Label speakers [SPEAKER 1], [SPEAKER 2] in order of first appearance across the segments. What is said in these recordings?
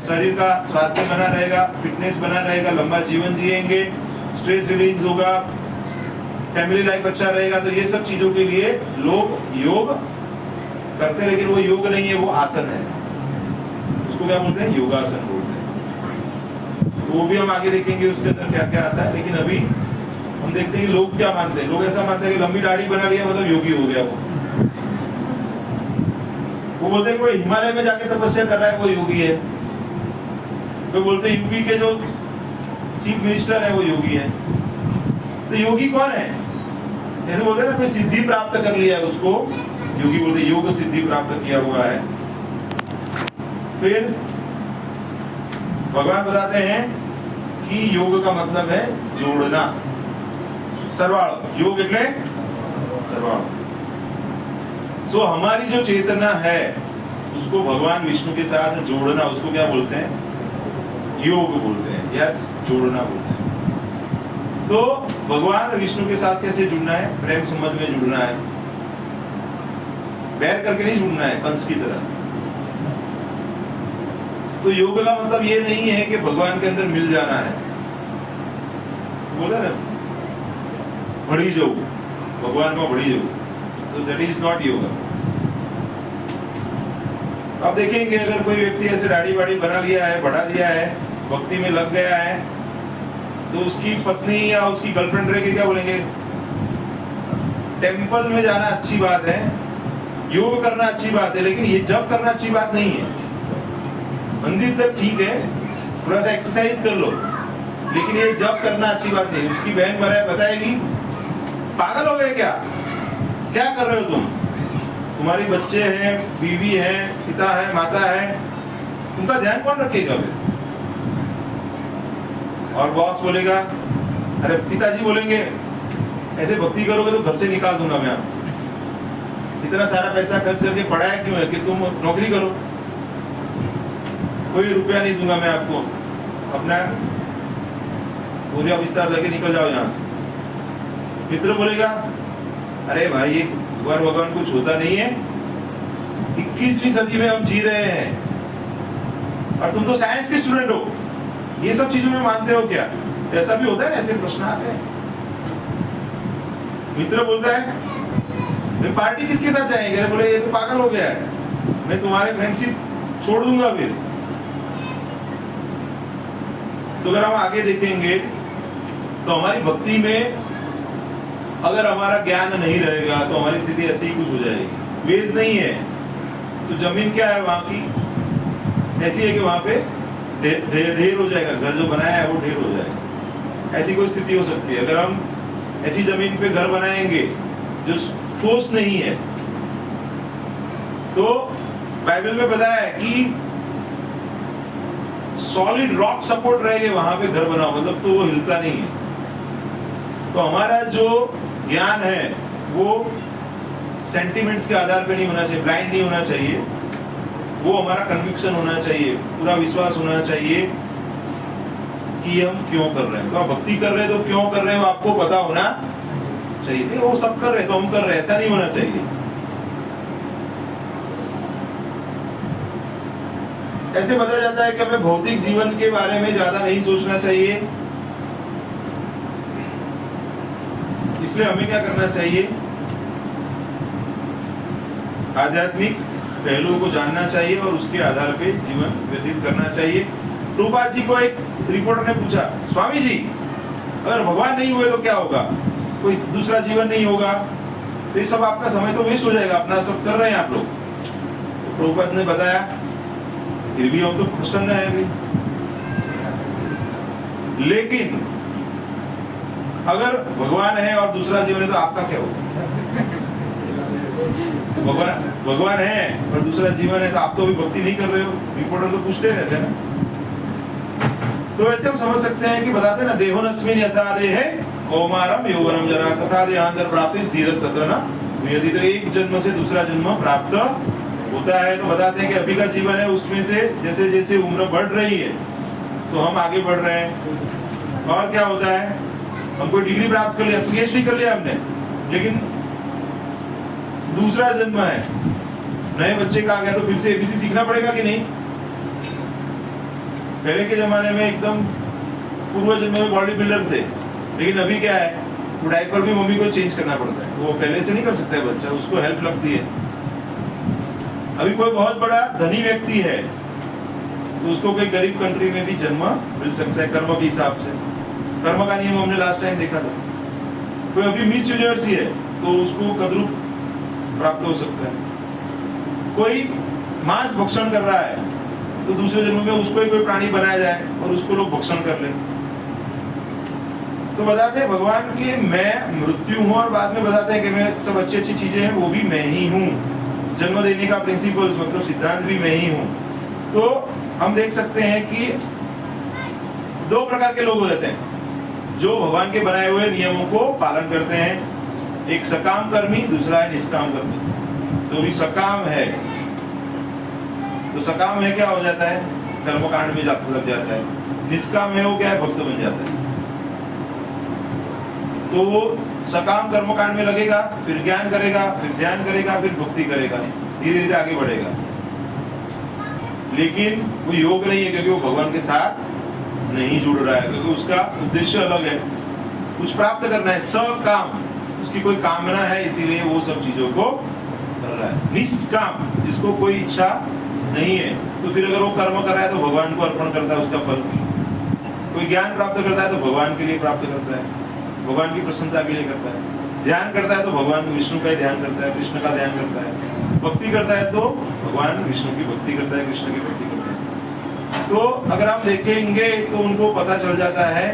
[SPEAKER 1] शरीर का स्वास्थ्य बना रहेगा, फिटनेस बना रहेगा, लंबा जीवन जिएंगे, स्ट्रेस रिलीज होगा, फैमिली लाइफ अच्छा रहेगा। तो ये सब चीजों के लिए लोग योग करते हैं, लेकिन वो योग नहीं है, वो आसन है। उसको क्या बोलते हैं? योगासन बोलते हैं। वो भी हम आगे देखेंगे उसके अंदर क्या क्या आता है। लेकिन अभी हम देखते हैं कि लोग क्या मानते हैं। लोग ऐसा मानते हैं कि लंबी दाढ़ी बना लिया मतलब योगी हो गया वो बोलते हैं कि कोई हिमालय में जाके तपस्या कर रहा है वो योगी है। तो बोलते हैं यूपी के जो चीफ मिनिस्टर है वो योगी है। तो योगी कौन है? जैसे बोलते हैं ना कोई सिद्धि प्राप्त कर लिया है उसको योगी बोलते हैं, योग सिद्धि प्राप्त किया हुआ है। फिर भगवान बताते हैं कि योग का मतलब है जोड़ना, सरवाड़। योग એટલે सरवाड़। सो हमारी जो चेतना है उसको भगवान विष्णु के साथ जोड़ना, उसको क्या बोलते हैं? योग बोलते हैं या जोड़ना बोलते हैं। तो भगवान विष्णु के साथ कैसे जुड़ना है? प्रेम संबंध में जुड़ना है, बैर करके नहीं जुड़ना है कंस की तरह। तो योग का मतलब ये नहीं है कि भगवान के अंदर मिल जाना है। बोला ना बढ़ी जाओ, भगवान में बढ़ी जाओ, तो दैट इज नॉट योगा। अब देखेंगे अगर कोई व्यक्ति ऐसे दाढ़ी वाड़ी बना लिया है, बढ़ा दिया है, भक्ति में लग गया है, तो उसकी पत्नी या उसकी गर्लफ्रेंड रह के क्या बोलेंगे? टेम्पल में जाना अच्छी बात है, योग करना अच्छी बात है, लेकिन ये जब करना अच्छी बात नहीं है। मंदिर तक ठीक है, थोड़ा सा एक्सरसाइज कर लो, लेकिन ये जब करना अच्छी बात नहीं। उसकी बहन बताएगी पागल हो गए क्या? क्या कर रहे हो तुम? तुम्हारी बच्चे हैं, बीवी है, पिता है, माता है, उनका ध्यान कौन रखेगा? और बॉस बोलेगा, अरे पिताजी बोलेंगे ऐसे भक्ति करोगे तो घर से निकाल दूंगा मैं आपको। इतना सारा पैसा खर्च करके पढ़ाया क्यों है कि तुम नौकरी करो, कोई रुपया नहीं दूंगा मैं आपको, अपना पूरा विस्तार लेके निकल जाओ यहाँ से। मित्र बोलेगा, अरे भाई ये भगवान कुछ होता नहीं है, 21वीं सदी में हम जी रहे हैं और तुम तो साइंस के स्टूडेंट हो, ये सब चीजों में मानते हो क्या? ऐसा भी होता है ना, ऐसे प्रश्न आते हैं। मित्र बोलता है पार्टी किसके साथ जाएंगे? अरे बोले ये तो पागल हो गया है, मैं तुम्हारे फ्रेंडशिप छोड़ दूंगा फिर। तो अगर हम आगे देखेंगे तो हमारी भक्ति में अगर हमारा ज्ञान नहीं रहेगा तो हमारी स्थिति ऐसी ही कुछ हो जाएगी। बेस नहीं है तो जमीन क्या है वहां की? ऐसी है कि वहां पे ढेर हो जाएगा, घर जो बनाया है वो ढेर हो जाएगा। ऐसी कोई स्थिति हो सकती है। अगर हम ऐसी जमीन पे घर बनाएंगे जो ठोस नहीं है, तो बाइबल में बताया है कि सॉलिड रॉक सपोर्ट रहेगा वहां पे घर बनाओ, मतलब तो वो हिलता नहीं है। तो हमारा जो ज्ञान है वो सेंटिमेंट्स के आधार पे नहीं होना चाहिए, ब्लाइंड नहीं होना चाहिए, वो हमारा कन्विक्शन होना चाहिए, पूरा विश्वास होना चाहिए कि हम क्यों कर रहे हैं। तो आप भक्ति कर रहे हैं तो क्यों कर रहे हैं वो आपको पता होना चाहिए। वो सब कर रहे हैं तो हम कर रहे हैं, ऐसा नहीं होना चाहिए। ऐसे बताया जाता है कि हमें भौतिक जीवन के बारे में ज्यादा नहीं सोचना चाहिए, इसलिए हमें क्या करना चाहिए? आध्यात्मिक पहलुओं को जानना चाहिए और उसके आधार पे जीवन व्यतीत करना चाहिए। प्रभुपाद जी को एक रिपोर्टर ने पूछा, स्वामी जी अगर भगवान नहीं हुए तो क्या होगा? कोई दूसरा जीवन नहीं होगा, तो ये सब आपका समय तो वेस्ट हो जाएगा, अपना सब कर रहे हैं आप लोग। तो प्रभुपाद ने बताया फिर भी हम तो प्रसन्न है अभी, लेकिन अगर भगवान है और दूसरा जीवन है तो आपका क्या होगा? भगवान है और दूसरा जीवन है तो आप तो अभी भक्ति नहीं कर रहे हो। रिपोर्टर तो पूछते रहते हैं ना। तो ऐसे हम समझ सकते हैं कि बताते हैं ना, देहोनस्मिन् यथा देहे कौमारम यौवनम जरा तथा देहांतर प्राप्तिस् धीरस् तत्र न नियति। तो एक जन्म से दूसरा जन्म प्राप्त होता है। तो बताते हैं कि अभी का जीवन है उसमें से जैसे जैसे उम्र बढ़ रही है तो हम आगे बढ़ रहे हैं। और क्या होता है, हम कोई डिग्री प्राप्त कर लिया, पीएचडी कर लिया हमने, लेकिन दूसरा जन्म है, नए बच्चे का आ गया तो फिर से एबीसी सीखना पड़ेगा कि नहीं? पहले के जमाने में एकदम पूर्व जन्म में बॉडी बिल्डर थे, लेकिन अभी क्या है, वो डायपर भी मम्मी को चेंज करना पड़ता है, वो पहले से नहीं कर सकता है बच्चा, उसको हेल्प लगती है। अभी कोई बहुत बड़ा धनी व्यक्ति है तो उसको कोई गरीब कंट्री में भी जन्म मिल सकता है कर्म के हिसाब से। कर्म का नियम हमने लास्ट टाइम देखा था। कोई अभी मिस यूनिवर्स ही है तो उसको कद्रुप प्राप्त हो सकता है। कोई मांस भक्षण कर रहा है तो दूसरे जन्म में उसको ही कोई प्राणी बनाया जाए और उसको लोग भक्षण कर ले। तो बताते हैं भगवान के मैं मृत्यु हूं, और बाद में बताते हैं कि मैं सब अच्छी अच्छी चीजें हैं वो भी मैं ही हूँ, जन्म देने का प्रिंसिपल्स मतलब सिद्धांत भी मैं ही हूँ। तो हम देख सकते हैं कि दो प्रकार के लोग रहते हैं जो भगवान के बनाए हुए नियमों को पालन करते हैं, एक सकाम कर्मी, दूसरा है निष्काम कर्मी। तो भी सकाम है तो सकाम है क्या हो जाता है, कर्मकांड में लग जाता है। निष्काम है वो क्या है, भक्त बन जाता है। तो वो सकाम कर्मकांड में लगेगा, फिर ज्ञान करेगा, फिर ध्यान करेगा, फिर भक्ति करेगा, धीरे धीरे आगे बढ़ेगा। लेकिन वो योग नहीं है क्योंकि वो भगवान के साथ नहीं जुड़ रहा है, क्योंकि उसका उद्देश्य अलग है, कुछ प्राप्त करना है, सकाम, उसकी कोई कामना है, इसीलिए वो सब चीजों को कर रहा है। निष्काम, जिसको कोई इच्छा नहीं है, तो फिर अगर वो कर्म कर रहा है तो भगवान को अर्पण करता है उसका फल। कोई ज्ञान प्राप्त करता है तो भगवान के लिए प्राप्त करता है, भगवान की प्रसन्नता के लिए करता है। ध्यान करता है तो भगवान विष्णु का ही ध्यान करता है, कृष्ण का ध्यान करता है। भक्ति करता है तो भगवान विष्णु की भक्ति करता है, कृष्ण की भक्ति करता है। तो अगर आप देखेंगे तो उनको पता चल जाता है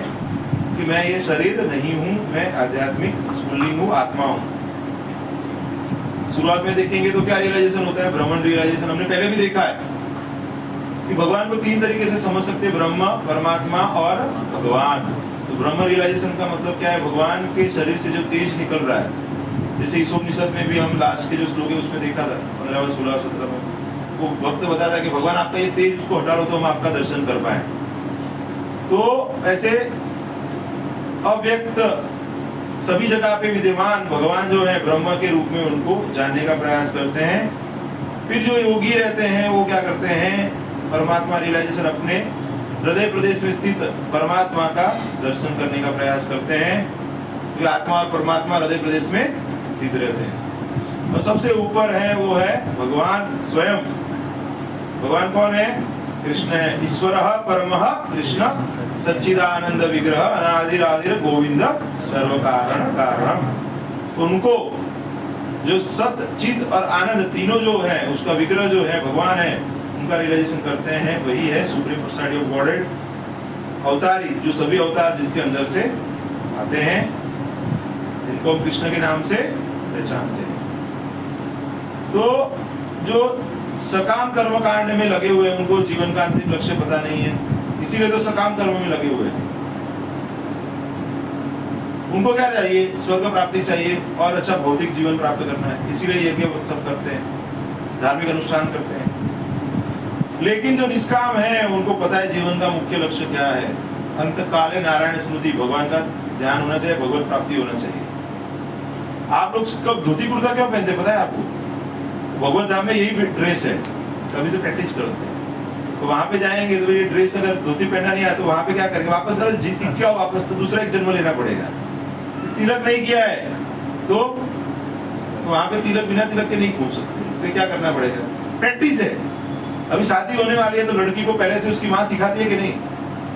[SPEAKER 1] कि मैं ये शरीर नहीं हूँ, मैं आध्यात्मिक स्फुल्लिंग हूँ, आत्मा हूँ। शुरुआत में देखेंगे तो क्या रियलाइजेशन होता है, ब्रह्मन रियलाइजेशन। हमने पहले भी देखा है कि भगवान को तीन तरीके से समझ सकते हैं, ब्रह्म, परमात्मा और भगवान। तो ब्रह्म रियलाइजेशन का मतलब क्या है, भगवान के शरीर से जो तेज निकल रहा है, जैसे ईशोपनिषद में भी हम लास्ट के जो श्लोक है उसमें देखा था 15, 16, 17 में, वो भक्त बताता है कि भगवान आपका ये तेज उसको हटा लो तो हम आपका दर्शन कर पाए। तो ऐसे अव्यक्त सभी जगह पे विद्यमान भगवान जो है ब्रह्म के रूप में उनको जानने का प्रयास करते हैं। फिर जो योगी रहते हैं वो क्या करते हैं, परमात्मा रियलाइजेशन अपने हृदय प्रदेश में स्थित परमात्मा का दर्शन करने का प्रयास करते हैं। तो आत्मा और परमात्मा हृदय प्रदेश में स्थित रहते हैं। और सबसे ऊपर है वो है भगवान स्वयं। भगवान कौन है, कृष्ण है। ईश्वरः परमः कृष्ण सच्चिदानंद विग्रह अनादिरादिर गोविंद सर्व कारण कारणम। उनको जो सत चित और आनंद तीनों जो है उसका विग्रह जो है भगवान है, उनका रियलाइजेशन करते हैं, वही है सुप्रीम पर्सनालिटी ऑफ गॉडहेड, अवतारी, जो सभी अवतार जिसके अंदर से आते हैं, जिनको हम कृष्ण के नाम से पहचानते हैं। तो जो सकाम कर्म कांड में लगे हुए हैं उनको जीवन का अंतिम लक्ष्य पता नहीं है, इसीलिए तो सकाम कर्म में लगे हुए हैं। उनको क्या चाहिए, स्वर्ग प्राप्ति चाहिए और अच्छा भौतिक जीवन प्राप्त करना है, इसीलिए यज्ञ सब करते हैं, धार्मिक अनुष्ठान करते हैं। लेकिन जो निष्काम है उनको पता है जीवन का मुख्य लक्ष्य क्या है, अंत काले नारायण स्मृति, भगवान का ध्यान होना चाहिए, भगवत प्राप्ति होना चाहिए। आप लोग कब धोती कुर्ता क्यों पहनते पता है आपको, भगवत धाम में यही ड्रेस है, कभी से प्रैक्टिस करते हैं। तो वहां पे जाएंगे तो ये ड्रेस अगर धोती पहनना नहीं आया तो वहां पे क्या करेंगे, वापस अगर जी सीख के आओ वापस तो दूसरा एक जन्म लेना पड़ेगा। तिलक नहीं किया है तो वहां पे तिलक बिना तिलक के नहीं घूम सकते, इसलिए क्या करना पड़ेगा, प्रैक्टिस है। अभी शादी होने वाली है तो लड़की को पहले से उसकी माँ सिखाती है कि नहीं,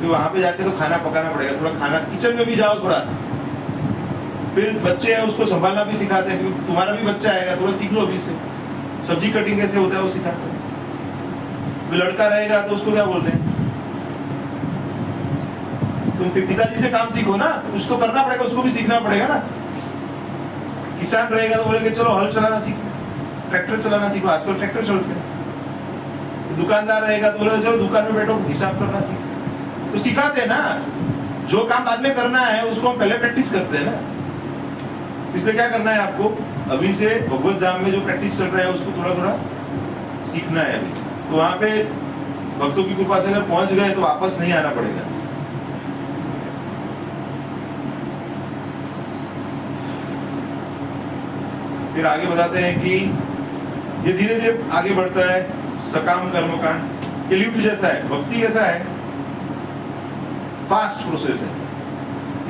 [SPEAKER 1] तो वहां पे जाके तो खाना पकाना पड़ेगा, थोड़ा खाना किचन में भी जाओ थोड़ा। फिर बच्चे हैं उसको संभालना भी सिखाते हैं, क्योंकि तुम्हारा भी बच्चा आएगा, थोड़ा सीख लो अभी से, सब्जी कटिंग कैसे होता है वो सिखाते हैं। लड़का रहेगा तो उसको क्या बोलते हैं, तुम पिताजी से काम सीखो ना, कुछ तो करना पड़ेगा, उसको भी सीखना पड़ेगा ना। किसान रहेगा तो बोलेंगे चलो हल चलाना सीखो, ट्रैक्टर चलाना सीखो, आजकल ट्रैक्टर चलते हैं। दुकानदार रहेगा तो बोलेगा चलो दुकान में बैठो हिसाब करना सीखो, तो सिखाते हैं ना। जो काम बाद में करना है उसको हम पहले प्रैक्टिस करते हैं ना। इसलिए क्या करना है आपको, अभी से भगवत धाम में जो प्रैक्टिस चल रहा है उसको थोड़ा थोड़ा सीखना है अभी। तो वहां पे भक्तों की कृपा से अगर पहुंच गए तो वापस नहीं आना पड़ेगा। फिर आगे बताते हैं कि ये धीरे धीरे आगे बढ़ता है। सकाम कर्मकांड ये लिफ्ट जैसा है, भक्ति कैसा है, फास्ट प्रोसेस है।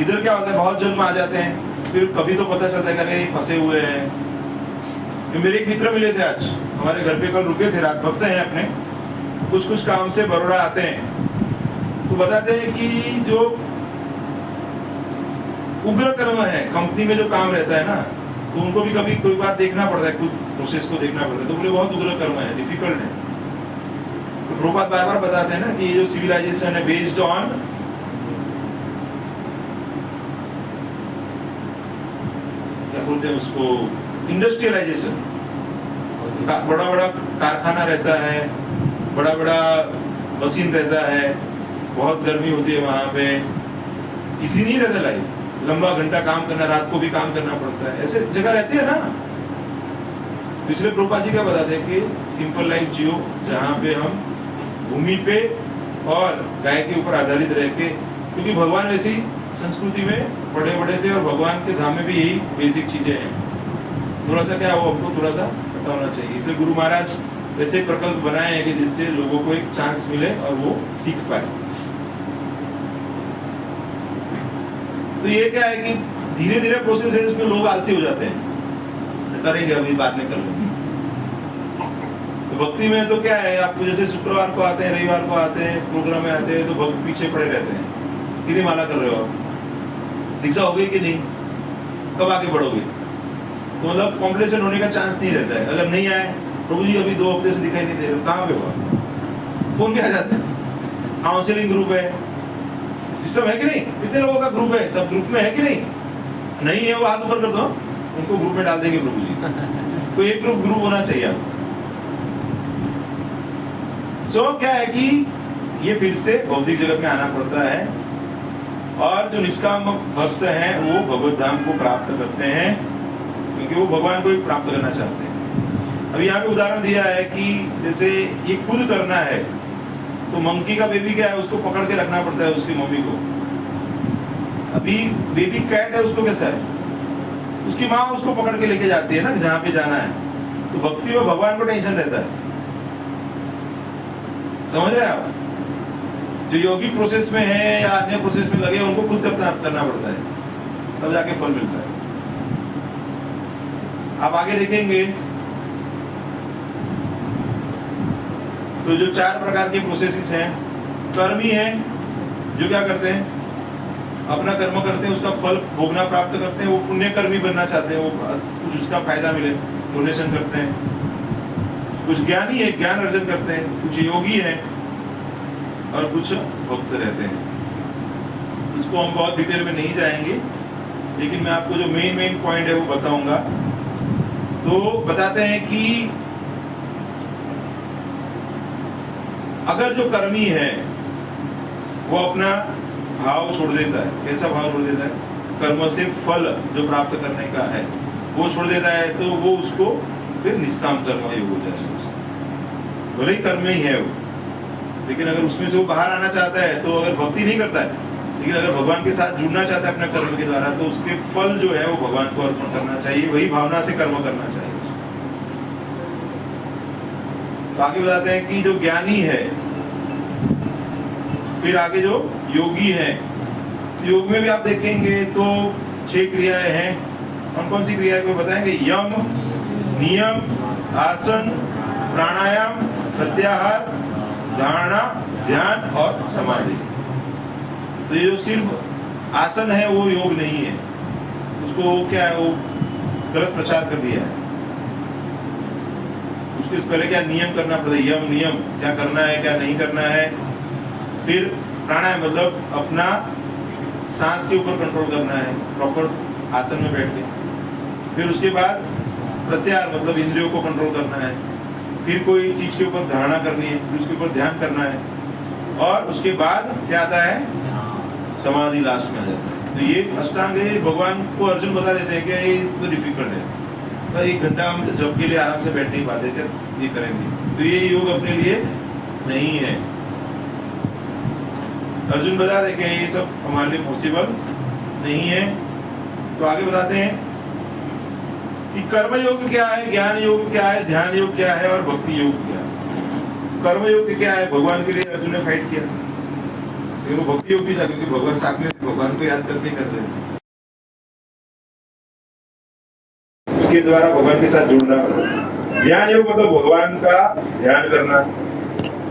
[SPEAKER 1] इधर क्या होता है, बहुत जन्म आ जाते हैं, फिर कभी तो पता चलता है कि अरे फंसे हुए हैं। मेरे एक मित्र मिले थे आज हमारे घर पे, कल रुके थे, रात भक्त हैं अपने, कुछ काम से बड़ौदा आते हैं, तो बताते हैं कि जो उग्र कर्म है, कंपनी में जो काम रहता है ना, तो उनको भी कभी कोई बार देखना पड़ता है, खुद प्रोसेस को देखना पड़ता है, तो बोले बहुत उग्र कर्म है, डिफिकल्ट है। तो प्रभुपाद बार बार बताते हैं ना कि ये जो सिविलाइजेशन है बेस्ड ऑन क्या बोलते हैं उसको, इंडस्ट्रियलाइजेशन, बड़ा बड़ा कारखाना रहता है, बड़ा बड़ा मशीन रहता है, बहुत गर्मी होती है वहां पे, इजी नहीं रहता लाइफ, लंबा घंटा काम करना, रात को भी काम करना पड़ता है, ऐसे जगह रहती है ना। इसलिए प्रभुपाद जी क्या बताते हैं कि सिंपल लाइफ जियो, जहाँ पे हम भूमि पे और गाय के ऊपर आधारित रह के, क्योंकि भगवान वैसी संस्कृति में बड़े बड़े थे और भगवान के धाम में भी यही बेसिक चीजें हैं। थोड़ा सा क्या वो हमको थोड़ा सा पता होना चाहिए, इसलिए गुरु महाराज ऐसे प्रकल्प बनाए हैं कि जिससे लोगों को एक चांस मिले और वो सीख पाए। तो ये क्या है कि धीरे धीरे प्रोसेस है, इसमें लोग आलसी हो जाते हैं, करेंगे अभी बाद में कर लेंगे। तो भक्ति में तो क्या है, आपको जैसे शुक्रवार को आते हैं, रविवार को आते हैं, प्रोग्राम में आते हैं, तो भक्त पीछे पड़े रहते हैं, कितनी माला कर रहे हो आप, दीक्षा हो गई कि नहीं, कब आगे बढ़ोगे, तो मतलब कॉम्प्लेसेंट होने का चांस नहीं रहता है। अगर नहीं आए, प्रभु जी अभी 2 हफ्ते से दिखाई नहीं दे रहे, कहाँ पे हुआ, फोन पे आ जाते हैं, काउंसलिंग ग्रुप है, सिस्टम है कि नहीं, कितने लोगों का ग्रुप है, सब ग्रुप में है कि नहीं है, वो हाथ ऊपर कर दो, उनको ग्रुप में डाल देंगे प्रभु जी। तो एक ग्रुप होना चाहिए आपको। सो क्या है कि ये फिर से भौतिक जगत में आना पड़ता है, और जो निष्काम भक्त हैं वो भगवत धाम को प्राप्त करते हैं, क्योंकि वो भगवान को ही प्राप्त करना चाहते हैं। अभी यहाँ पे उदाहरण दिया है कि जैसे ये खुद करना है, तो मंकी का बेबी क्या है, उसको पकड़ के रखना पड़ता है उसकी मम्मी को। अभी बेबी कैट है, उसको कैसा है, उसकी माँ उसको पकड़ के लेके जाती है ना जहाँ पे जाना है। तो भक्ति में भगवान को टेंशन रहता है, समझ रहे हैं आप। जो योगी प्रोसेस में है या अन्य प्रोसेस में लगे, उनको खुद करना पड़ता है, तब जाके फल मिलता है। आप आगे देखेंगे तो जो 4 प्रकार के प्रोसेसेस हैं, कर्मी है जो क्या करते हैं, अपना कर्म करते हैं, उसका फल भोगना प्राप्त करते हैं, वो पुण्य कर्मी बनना चाहते हैं, वो कुछ उसका फायदा मिले, डोनेशन करते हैं। कुछ ज्ञानी है, ज्ञान अर्जन करते हैं, कुछ योगी है, और कुछ भक्त रहते हैं। इसको हम बहुत डिटेल में नहीं जाएंगे, लेकिन मैं आपको जो मेन पॉइंट है वो बताऊंगा। तो बताते हैं कि अगर जो कर्मी है वो अपना भाव छोड़ देता है, कैसा भाव छोड़ देता है, कर्म से फल जो प्राप्त करने का है वो छोड़ देता है, तो वो उसको फिर निष्काम कर्म योग हो जाएगा। भले ही कर्म ही है वो, लेकिन अगर उसमें से वो बाहर आना चाहता है, तो अगर भक्ति नहीं करता है, लेकिन अगर भगवान के साथ जुड़ना चाहता है अपने कर्म के द्वारा, तो उसके फल जो है वो भगवान को अर्पण करना चाहिए, वही भावना से कर्म करना चाहिए। तो आगे बताते हैं कि जो ज्ञानी है, फिर आगे जो योगी है, योग में भी आप देखेंगे तो 6 क्रियाएं हैं। कौन कौन सी क्रियाएं को बताएंगे, यम, नियम, आसन, प्राणायाम, प्रत्याहार, धारणा, ध्यान और समाधि। तो ये जो सिर्फ आसन है वो योग नहीं है, उसको क्या है, वो गलत प्रचार कर दिया है। उसके पहले क्या नियम करना पड़ता है, यम नियम, क्या करना है क्या नहीं करना है। फिर प्राणायाम मतलब अपना सांस के ऊपर कंट्रोल करना है, प्रॉपर आसन में बैठ के। फिर उसके बाद प्रत्याहार मतलब इंद्रियों को कंट्रोल करना है। फिर कोई चीज के ऊपर धारणा करनी है, फिर उसके ऊपर ध्यान करना है, और उसके बाद क्या आता है, समाधि लास्ट में आ जाता है। तो ये अष्टांग भगवान को अर्जुन बता देते हैं कि ये तो डिफिकल्ट है, तो 1 घंटा हम जब के लिए आराम से बैठ नहीं पाते, क्या ये करेंगे, तो ये योग अपने लिए नहीं है। अर्जुन बता दे कि ये सब हमारे लिए पॉसिबल नहीं है। तो आगे बताते हैं कि कर्म योग क्या है, ज्ञान योग क्या है, ध्यान योग क्या है और भक्ति योग क्या है। कर्म योग क्या है, भगवान के लिए अर्जुन ने फाइट किया, वो भक्ति योग भी था, क्योंकि भगवान साथ में, भगवान को याद करके कर रहे हैं, उसके द्वारा भगवान के साथ जुड़ना। ध्यान योग मतलब भगवान का ध्यान करना,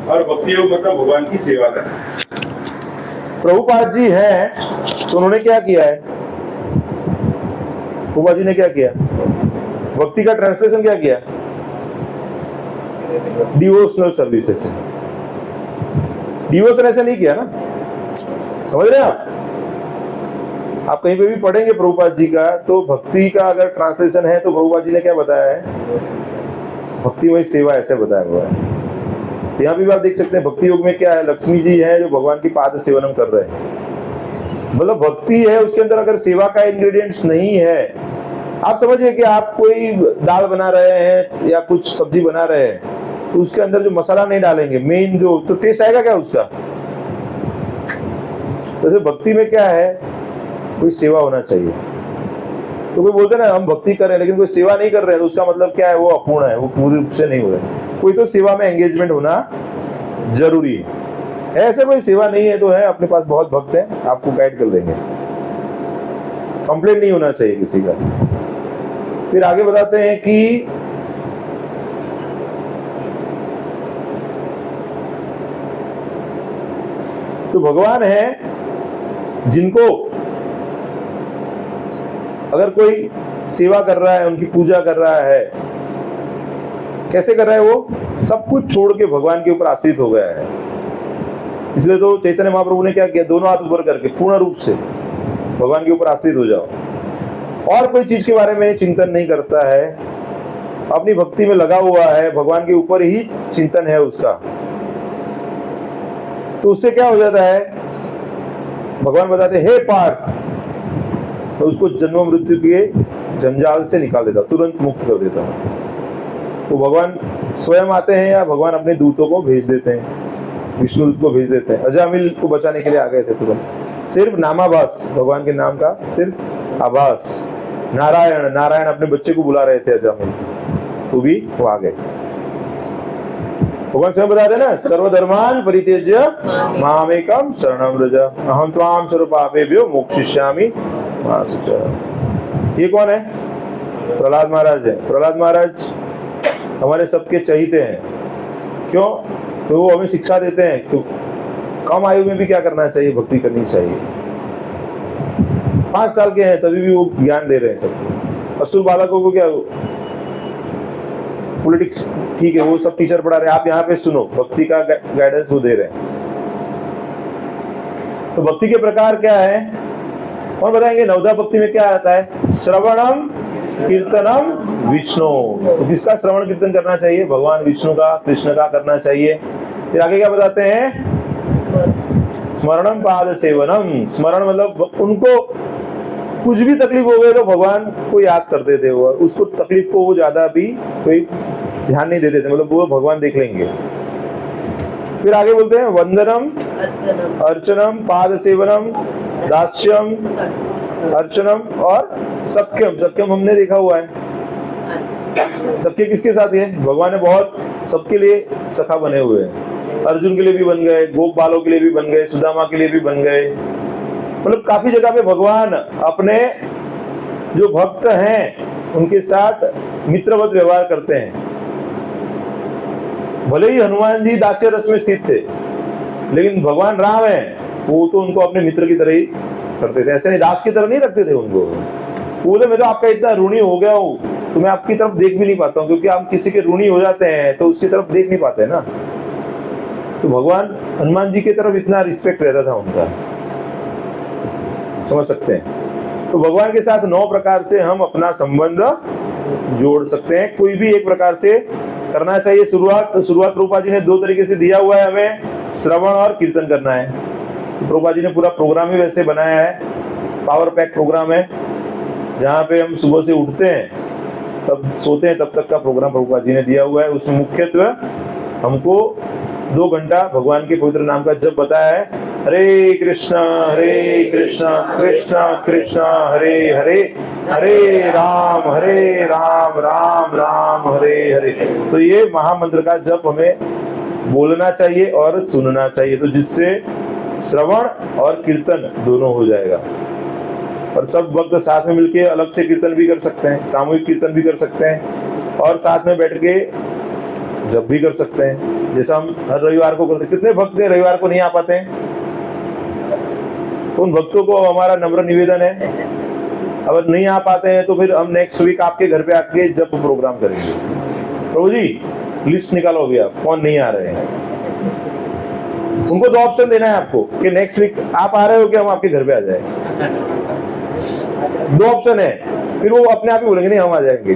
[SPEAKER 1] और भक्ति योग मतलब भगवान की सेवा करना। प्रभुपाद जी हैं तो उन्होंने क्या किया है, प्रभुपाद जी ने क्या किया, भक्ति का ट्रांसलेशन क्या किया, डिवोशनल सर्विसेज। डिवोशन ऐसे नहीं किया ना, समझ रहे हैं आप कहीं पे भी पढ़ेंगे प्रभुपाद जी का, तो भक्ति का अगर ट्रांसलेशन है तो प्रभुपाद जी ने क्या बताया है, भक्तिमय सेवा ऐसे बताया हुआ है। यहाँ भी आप देख सकते हैं भक्ति योग में क्या है, लक्ष्मी जी है जो भगवान की पाद सेवनम कर रहे हैं। मतलब भक्ति है, उसके अंदर अगर सेवा का इंग्रेडिएंट्स नहीं है, आप समझिए कि आप कोई दाल बना रहे हैं या कुछ सब्जी बना रहे हैं, तो उसके अंदर जो मसाला नहीं डालेंगे मेन जो, तो टेस्ट आएगा क्या उसका। तो भक्ति में क्या है, कोई सेवा होना चाहिए। तो कोई बोलते ना हम भक्ति कर रहे हैं लेकिन कोई सेवा नहीं कर रहे हैं, तो उसका मतलब क्या है, वो अपूर्ण है, वो पूरी रूप से नहीं हो रहा है। कोई तो सेवा में एंगेजमेंट होना जरूरी है। ऐसे कोई सेवा नहीं है तो है, अपने पास बहुत भक्त हैं, आपको गाइड कर देंगे, कंप्लेंट नहीं होना चाहिए किसी का। फिर आगे बताते हैं कि तो भगवान है जिनको अगर कोई सेवा कर रहा है, उनकी पूजा कर रहा है, कैसे कर रहा है, वो सब कुछ छोड़ के भगवान के ऊपर आश्रित हो गया है। इसलिए तो चैतन्य महाप्रभु ने क्या किया, दोनों हाथ ऊपर करके पूर्ण रूप से भगवान के ऊपर आश्रित हो जाओ, और कोई चीज के बारे में चिंतन नहीं करता है, अपनी भक्ति में लगा हुआ है, भगवान के ऊपर ही चिंतन है उसका। तो उससे क्या हो जाता है, भगवान बताते हैं हे पार्थ, तो उसको जन्म मृत्यु के जंजाल से निकाल देता, तुरंत मुक्त कर देता। तो भगवान स्वयं आते हैं या भगवान अपने दूतों को भेज देते हैं, विष्णु दूत को भेज देते हैं। अजामिल को बचाने के लिए आ गए थे तुरंत, सिर्फ नामाभास, भगवान के नाम का सिर्फ आभास। नारायण, नारायण अपने बच्चे को बुला रहे थे अजामिल, तो भी वो आ गए। भगवान स्वयं बताते ना, सर्वधर्मान परित्यज्य मामेकम शरणं व्रज अहम त्वां सर्वपापेभ्यो मोक्षयिष्यामि मा शुचः। ये कौन है, प्रहलाद महाराज है। प्रहलाद महाराज हमारे सबके चहीते हैं। क्यों, तो वो हमें शिक्षा देते हैं तो कम आयु में भी क्या करना चाहिए, भक्ति करनी चाहिए। 5 साल के हैं तभी भी वो ज्ञान दे रहे हैं सबको। असुर बालकों को क्या, पॉलिटिक्स ठीक है, वो सब टीचर पढ़ा रहे हैं, आप यहाँ पे सुनो, भक्ति का गाइडेंस वो दे रहे हैं। तो भक्ति के प्रकार क्या है और बताएंगे। नवदा भक्ति में क्या आता है, श्रवणम कीर्तनम विष्णु। तो किसका श्रवण कीर्तन करना चाहिए, भगवान विष्णु का, कृष्ण का करना चाहिए। फिर आगे क्या बताते हैं, स्मरणम पाद सेवनम। स्मरण मतलब उनको कुछ भी तकलीफ हो गई तो भगवान को याद करते थे, वो उसको तकलीफ को वो ज्यादा भी कोई ध्यान नहीं देते थे, मतलब वो भगवान देख लेंगे। फिर आगे बोलते हैं वंदनम अर्चनम पाद सेवनम दास्यम अर्चनम और सख्यम। सख्यम हमने देखा हुआ है, सख्य किसके साथ है, भगवान ने बहुत सबके लिए सखा बने हुए हैं। अर्जुन के लिए भी बन गए, गोप बालों के लिए भी बन गए, सुदामा के लिए भी बन गए। मतलब काफी जगह पे भगवान अपने जो भक्त हैं उनके साथ मित्रवत व्यवहार करते हैं। भले ही हनुमान जी दास्य रस में स्थित थे, लेकिन भगवान राम है, वो तो उनको अपने मित्र की तरह ही करते थे। ऐसे नहीं, दास की तरह नहीं रखते थे उनको। बोले मैं तो आपका इतना ऋणी हो गया हूँ तो मैं आपकी तरफ देख भी नहीं पाता हूँ, क्योंकि आप किसी के ऋणी हो जाते हैं तो उसकी तरफ देख नहीं पाते ना। तो भगवान हनुमान जी की तरफ इतना रिस्पेक्ट रहता था उनका, समझ सकते हैं। तो भगवान के साथ 9 प्रकार से हम अपना संबंध जोड़ सकते हैं, कोई भी एक प्रकार से करना चाहिए। शुरुआत प्रभुपाद जी ने 2 तरीके से दिया हुआ है, हमें श्रवण और कीर्तन करना है। तो प्रभुपाद जी ने पूरा प्रोग्राम ही वैसे बनाया है, पावर पैक प्रोग्राम है, जहाँ पे हम सुबह से उठते हैं तब सोते हैं तब तक का प्रोग्राम प्रभुपाद जी ने दिया हुआ है। उसमें मुख्यत्व हमको 2 घंटा भगवान के पवित्र नाम का जप बताया है। हरे कृष्णा कृष्णा कृष्णा हरे हरे, हरे राम राम राम हरे हरे। तो ये महामंत्र का जप हमें बोलना चाहिए और सुनना चाहिए, तो जिससे श्रवण और कीर्तन दोनों हो जाएगा। और सब भक्त साथ में मिलके अलग से कीर्तन भी कर सकते हैं, सामूहिक कीर्तन भी कर सकते हैं, और साथ में बैठ के जब भी कर सकते हैं, जैसा हम हर रविवार को करते हैं। कितने भक्त रविवार को नहीं आ पाते हैं? तो उन भक्तों को हमारा नम्र निवेदन है, अगर नहीं आ पाते हैं तो फिर हम नेक्स्ट वीक आपके घर पे आके जब प्रोग्राम करेंगे। प्रभु जी लिस्ट निकालो अभी आप, कौन नहीं आ रहे हैं। उनको दो ऑप्शन देना है आपको कि नेक्स्ट वीक आप आ रहे हो कि हम आपके घर पे आ जाए। दो ऑप्शन है, फिर वो अपने आप ही बोलेंगे नहीं हम आ जाएंगे।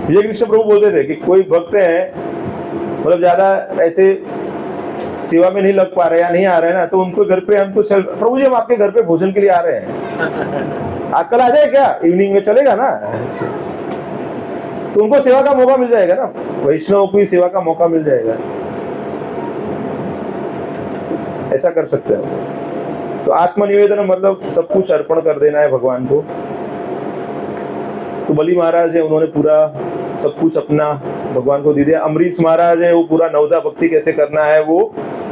[SPEAKER 1] विजय कृष्ण प्रभु बोलते थे कि कोई भक्त है मतलब ज्यादा ऐसे सेवा में नहीं लग पा रहे या नहीं आ रहे ना, तो उनको घर पे हमको प्रभु जी हम आपके घर पे भोजन के लिए आ रहे हैं, आज कल आ जाए क्या, इवनिंग में चलेगा ना। तो उनको सेवा का मौका मिल जाएगा ना, वैष्णव को सेवा का मौका मिल जाएगा। ऐसा कर सकते हैं। तो आत्मनिवेदन मतलब सब कुछ अर्पण कर देना है भगवान को। तो बलि महाराज है, उन्होंने पूरा सब कुछ अपना भगवान को दे दिया। अमरीश महाराज है, वो पूरा नवदा भक्ति कैसे करना है वो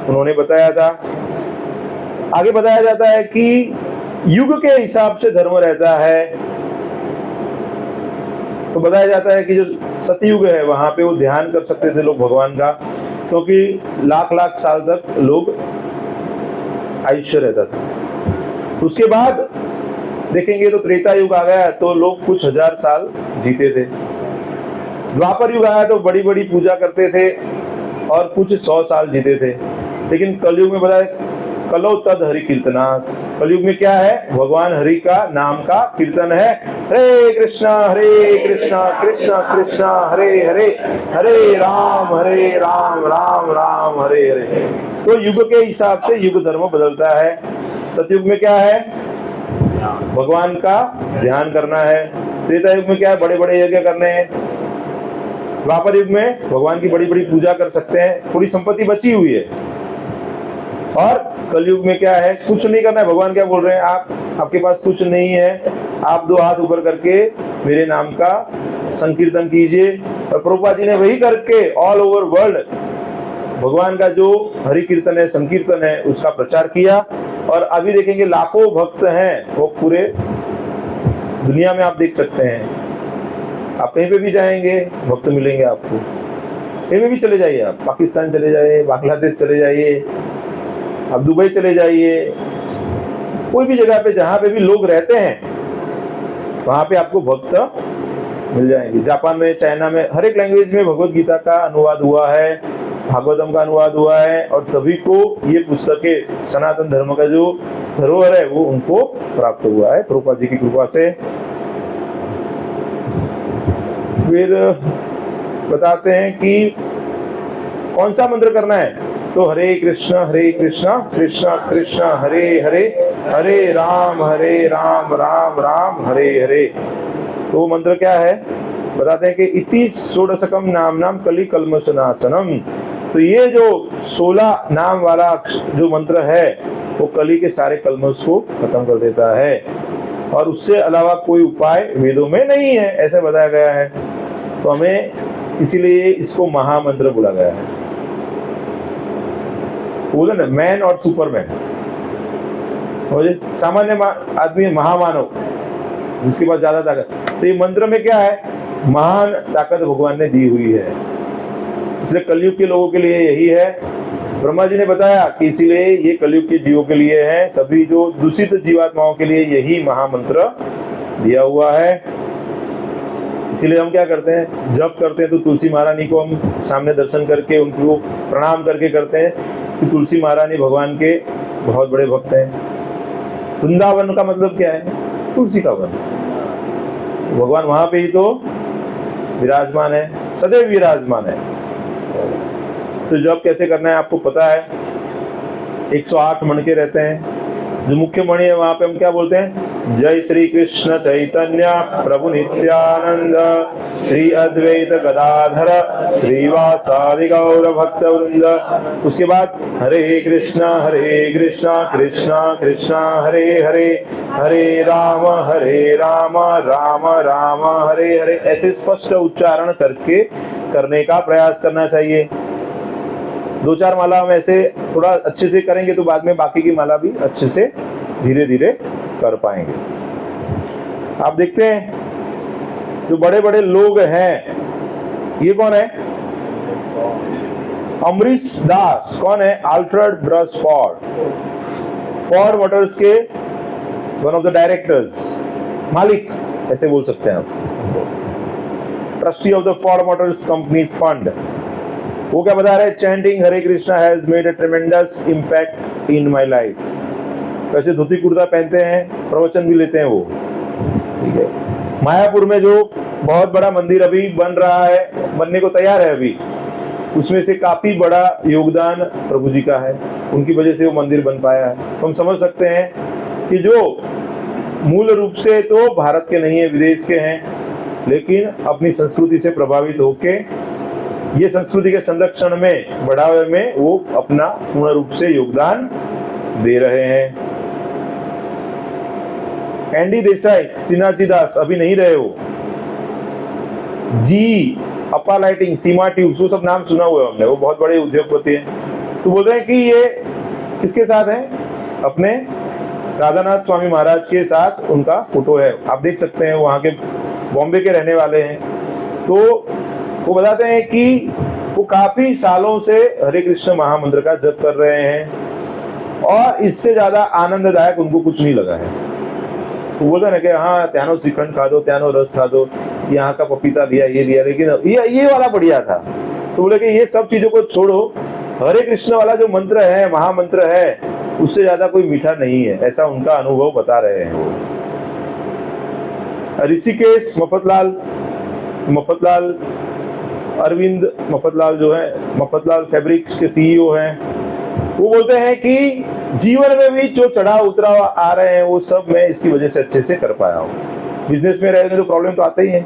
[SPEAKER 1] उन्होंने बताया था। आगे बताया जाता है कि युग के हिसाब से धर्म रहता है। तो बताया जाता है कि जो सतयुग है वहां पे वो ध्यान कर सकते थे लोग भगवान का, क्योंकि लाख लाख साल तक लोग आयुष्य रहता था। उसके बाद देखेंगे तो त्रेता युग आ गया तो लोग कुछ हजार साल जीते थे। द्वापर युग आया तो बड़ी बड़ी पूजा करते थे और कुछ 100 साल जीते थे। लेकिन कलयुग में बताया कलो तद हरि कीर्तना, कलयुग में क्या है, भगवान हरि का नाम का कीर्तन है। हरे कृष्णा कृष्णा कृष्णा हरे हरे, हरे राम राम राम हरे हरे। तो युग के हिसाब से युग धर्म बदलता है। सतयुग में क्या है, भगवान का ध्यान करना है। त्रेता युग में क्या है, बड़े बड़े यज्ञ करने हैं। द्वापर युग में भगवान की बड़ी बड़ी पूजा कर सकते हैं, थोड़ी संपत्ति बची हुई है। और कलयुग में क्या है, कुछ नहीं करना है। भगवान क्या बोल रहे हैं, आपके पास कुछ नहीं है, आप दो हाथ ऊपर करके मेरे नाम का संकीर्तन कीजिए। और प्रभुपाद जी ने वही करके ऑल ओवर वर्ल्ड भगवान का जो हरि कीर्तन है, संकीर्तन है, उसका प्रचार किया। और अभी देखेंगे लाखों भक्त हैं, वो पूरे दुनिया में आप देख सकते हैं। आप कहीं पे भी जाएंगे भक्त मिलेंगे आपको, कहीं पे भी चले जाइए, आप पाकिस्तान चले जाइए, बांग्लादेश चले जाइए, आप दुबई चले जाइए, कोई भी जगह पे जहां पे भी लोग रहते हैं वहां पे आपको भक्त मिल जाएंगे। जापान में, चाइना में, हर एक लैंग्वेज में भगवत गीता का अनुवाद हुआ है, भागवतम का अनुवाद हुआ है, और सभी को ये पुस्तकें सनातन धर्म का जो धरोहर है वो उनको प्राप्त हुआ है प्रभुपाद जी की कृपा से। फिर बताते हैं कि कौन सा मंत्र करना है। तो हरे कृष्णा कृष्णा कृष्णा हरे हरे, हरे राम राम राम हरे हरे। तो मंत्र क्या है बताते हैं कि इति षोडशकम नाम कलि कल्मषनाशनम। तो ये जो 16 नाम वाला जो मंत्र है वो कली के सारे कल्मष को खत्म कर देता है, और उससे अलावा कोई उपाय वेदों में नहीं है, ऐसा बताया गया है। तो हमें इसीलिए इसको महामंत्र बोला गया है। बोले ना मैन और सुपरमैन, सामान्य आदमी महामानव जिसके पास ज्यादा ताकत। तो ये मंत्र में क्या है, महान ताकत भगवान ने दी हुई है, इसलिए कलयुग के लोगों के लिए यही है। ब्रह्मा जी ने बताया कि इसीलिए ये कलयुग के जीवों के लिए है, सभी जो दूषित जीवात्माओं के लिए यही महामंत्र दिया हुआ है। इसीलिए हम क्या करते हैं, जब करते हैं तो तुलसी महारानी को हम सामने दर्शन करके उनको प्रणाम करके करते हैं कि तुलसी महारानी भगवान के बहुत बड़े भक्त हैं। वृंदावन का मतलब क्या है, तुलसी का वन। भगवान वहां पे ही तो विराजमान है, सदैव विराजमान है। तो जब कैसे करना है आपको पता है, 108 मणके रहते हैं। जो मुख्य मणि है वहां पे हम क्या बोलते हैं, जय श्री कृष्ण चैतन्य प्रभु नित्यानंद श्री अद्वैत गदाधर श्रीवासादि गौर भक्त वृंद। उसके बाद हरे कृष्णा कृष्णा कृष्णा हरे हरे, हरे राम राम राम हरे हरे। ऐसे स्पष्ट उच्चारण करके करने का प्रयास करना चाहिए। 2-4 माला हम ऐसे थोड़ा अच्छे से करेंगे तो बाद में बाकी की माला भी अच्छे से धीरे धीरे कर पाएंगे। आप देखते हैं जो बड़े बड़े लोग हैं, ये कौन है? अमरीश दास। कौन है? अल्फ्रेड ब्रश फॉर्ड मोटर्स के वन ऑफ द डायरेक्टर्स, मालिक ऐसे बोल सकते हैं आप, trustee of the Ford Motors company fund. वो क्या बता रहे हैं? Chanting Hare Krishna has made a tremendous impact in my life. वैसे धोती कुर्ता पहनते हैं, प्रवचन भी लेते हैं वो, ठीक है। मायापुर में जो बहुत बड़ा मंदिर अभी बन रहा है, बनने को तैयार है अभी, उसमें से काफी बड़ा योगदान प्रभु जी का है, उनकी वजह से वो मंदिर बन पाया है। तो हम समझ सकते हैं कि जो मूल रूप से तो भारत के नहीं है, विदेश के हैं, लेकिन अपनी संस्कृति से प्रभावित होके ये संस्कृति के संरक्षण में, बढ़ावे में वो अपना पूर्ण रूप से योगदान दे रहे हैं। एंडी देसाई, श्रीनाथ जी दास अभी नहीं रहे हो, जी अपा लाइटिंग, सीमा ट्यूब्स, वो सब नाम सुना हुआ है हमने, वो बहुत बड़े उद्योगपति हैं। तो बोलते हैं कि ये किसके साथ है? अपने राधानाथ स्वामी महाराज के साथ उनका फोटो है, आप देख सकते हैं। वहाँ के बॉम्बे के रहने वाले हैं। तो वो बताते हैं कि वो काफी सालों से हरे कृष्ण महामंत्र का जप कर रहे हैं और इससे ज्यादा आनंददायक उनको कुछ नहीं लगा है। तो बोलते ना कि हाँ त्यानो श्रीखंड खा दो, त्यानो रस खा दो, यहाँ का पपीता लिया, ये लिया, लेकिन ये वाला बढ़िया था। तो बोले कि ये सब चीजों को छोड़ो, हरे कृष्ण वाला जो मंत्र है, महामंत्र है, उससे ज्यादा कोई मीठा नहीं है, ऐसा उनका अनुभव बता रहे हैं वो। ऋषिकेश मफतलाल अरविंद मफतलाल जो है, मफतलाल फैब्रिक्स के सीईओ हैं, वो बोलते हैं कि जीवन में भी जो चढ़ाव उतराव आ रहे हैं वो सब मैं इसकी वजह से अच्छे से कर पाया हूँ। बिजनेस में रहेंगे तो प्रॉब्लम तो आते ही है,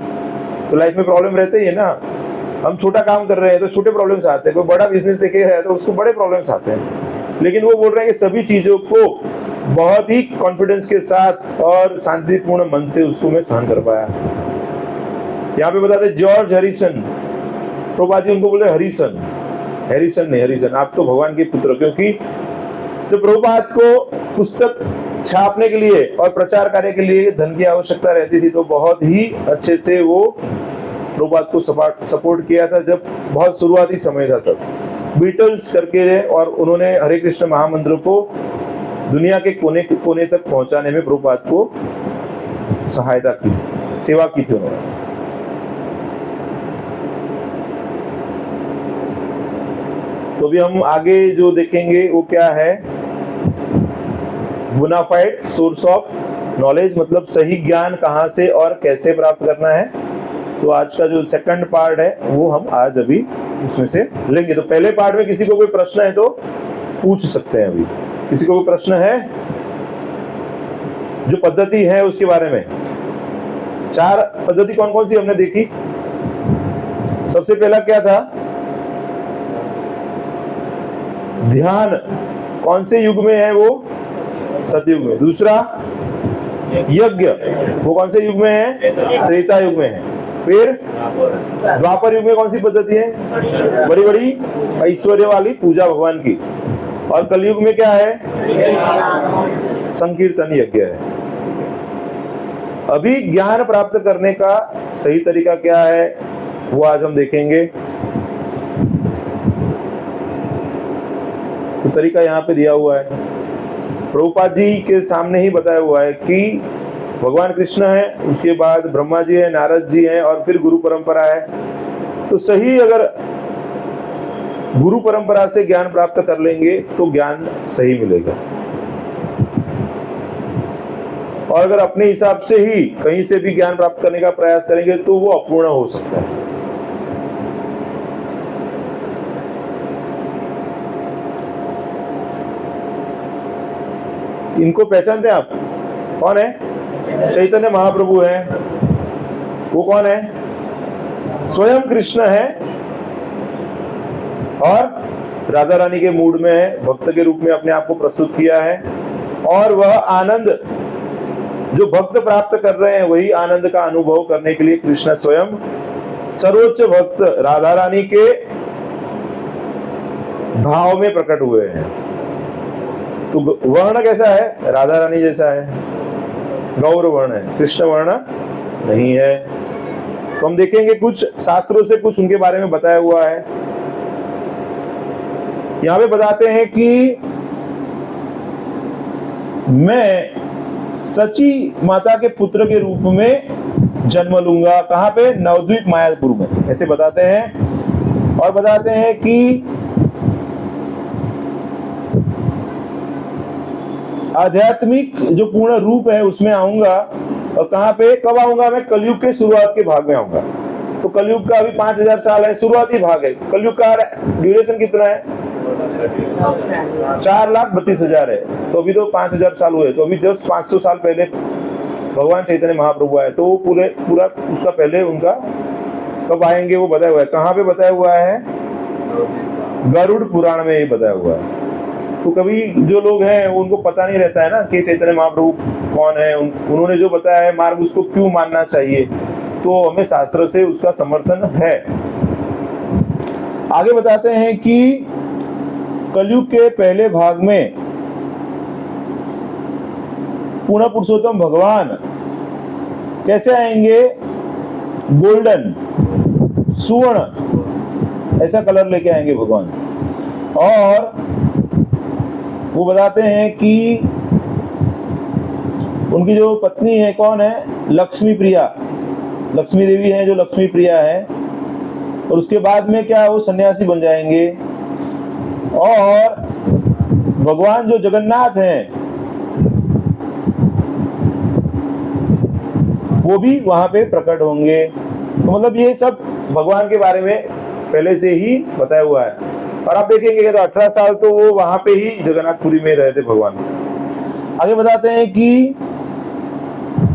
[SPEAKER 1] तो लाइफ में प्रॉब्लम रहते ही है ना। हम छोटा काम कर रहे हैं तो छोटे प्रॉब्लम्स आते हैं, कोई बड़ा बिजनेस देखे है तो उसको बड़े प्रॉब्लम्स आते हैं। लेकिन वो बोल रहे हैं कि सभी चीजों को बहुत ही कॉन्फिडेंस के साथ और शांतिपूर्ण मन से उसको मैं सहन कर पाया। यहाँ पे बताते जॉर्ज हैरिसन, प्रभुपाद जी उनको बोलते हैरिसन नहीं, हरिजन। आप तो भगवान के पुत्र, क्योंकि जब प्रभुपाद को पुस्तक छापने के लिए और प्रचार कार्य के लिए धन की आवश्यकता रहती थी, तो बहुत ही अच्छे से वो प्रभुपाद को सपोर्ट किया था। जब बहुत शुरुआती समय था तब बीटल्स करके, और उन्होंने हरे कृष्ण महामंत्र को दुनिया के कोने कोने तक पहुंचाने में प्रभुपाद को सहायता की, सेवा की थी उन्होंने। तो भी हम आगे जो देखेंगे वो क्या है, बोनाफाइड सोर्स ऑफ नॉलेज, मतलब सही ज्ञान कहाँ से और कैसे प्राप्त करना है। तो आज का जो सेकंड पार्ट है वो हम आज अभी उसमें से लेंगे। तो पहले पार्ट में किसी को कोई प्रश्न है तो पूछ सकते हैं। अभी किसी को कोई प्रश्न है? जो पद्धति है उसके बारे में, 4 पद्धति कौन कौन सी हमने देखी? सबसे पहला क्या था? ध्यान कौन से युग में है? वो सतयुग में। दूसरा यज्ञ, वो कौन से युग में है? त्रेता युग में है। फिर द्वापर युग में कौन सी पद्धति है? बड़ी बड़ी ऐश्वर्य वाली पूजा भगवान की। और कलयुग में क्या है? संकीर्तन यज्ञ है। अभी ज्ञान प्राप्त करने का सही तरीका क्या है वो आज हम देखेंगे। तो तरीका यहाँ पे दिया हुआ है, प्रभुपाद जी के सामने ही बताया हुआ है कि भगवान कृष्ण है, उसके बाद ब्रह्मा जी है, नारद जी हैं, और फिर गुरु परंपरा है। तो सही अगर गुरु परंपरा से ज्ञान प्राप्त कर लेंगे तो ज्ञान सही मिलेगा, और अगर अपने हिसाब से ही कहीं से भी ज्ञान प्राप्त करने का प्रयास करेंगे तो वो अपूर्ण हो सकता है। इनको पहचानते हैं आप? कौन है? चैतन्य महाप्रभु है। वो कौन है? स्वयं कृष्ण है और राधा रानी के मूड में है, भक्त के रूप में अपने आप को प्रस्तुत किया है। और वह आनंद जो भक्त प्राप्त कर रहे हैं, वही आनंद का अनुभव करने के लिए कृष्ण स्वयं सर्वोच्च भक्त राधा रानी के भाव में प्रकट हुए हैं। तो वर्ण कैसा है? राधा रानी जैसा है, गौर वर्ण है, कृष्ण वर्ण नहीं है। तो हम देखेंगे कुछ शास्त्रों से कुछ उनके बारे में बताया हुआ है। यहां पे बताते हैं कि मैं सची माता के पुत्र के रूप में जन्म लूंगा। कहां पे? नवद्वीप मायापुर में, ऐसे बताते हैं। और बताते हैं कि आध्यात्मिक जो पूर्ण रूप है उसमें आऊंगा। और कहां पे, कब आऊंगा मैं? कलयुग के शुरुआत के भाग में आऊंगा। तो कलयुग का अभी 5000 साल है, शुरुआती भाग है। कलयुग का ड्यूरेशन कितना है? 4,32,000 है। तो अभी तो 5000 साल हुए, तो अभी जस्ट 500 साल पहले भगवान चैतन्य महाप्रभु आए। तो वो पूरा उसका पहले उनका कब आएंगे वो बताया हुआ है। कहाँ पे बताया हुआ है? गरुड़ पुराण में ये बताया हुआ है। तो कभी जो लोग हैं उनको पता नहीं रहता है ना कि चैतन्य महाप्रभु कौन है, उन्होंने जो बताया है मार्ग उसको क्यों मानना चाहिए। तो हमें शास्त्र से उसका समर्थन है। आगे बताते हैं कि कलयुग के पहले भाग में पूर्ण पुरुषोत्तम भगवान कैसे आएंगे? गोल्डन, सुवर्ण ऐसा कलर लेके आएंगे भगवान। और वो बताते हैं कि उनकी जो पत्नी है कौन है? लक्ष्मी प्रिया, लक्ष्मी देवी है जो लक्ष्मी प्रिया है। और उसके बाद में क्या, वो सन्यासी बन जाएंगे। और भगवान जो जगन्नाथ हैं वो भी वहां पे प्रकट होंगे। तो मतलब ये सब भगवान के बारे में पहले से ही बताया हुआ है। और आप देखेंगे तो 18 साल तो वो वहां पे ही जगन्नाथपुरी में रहे थे भगवान। आगे बताते हैं कि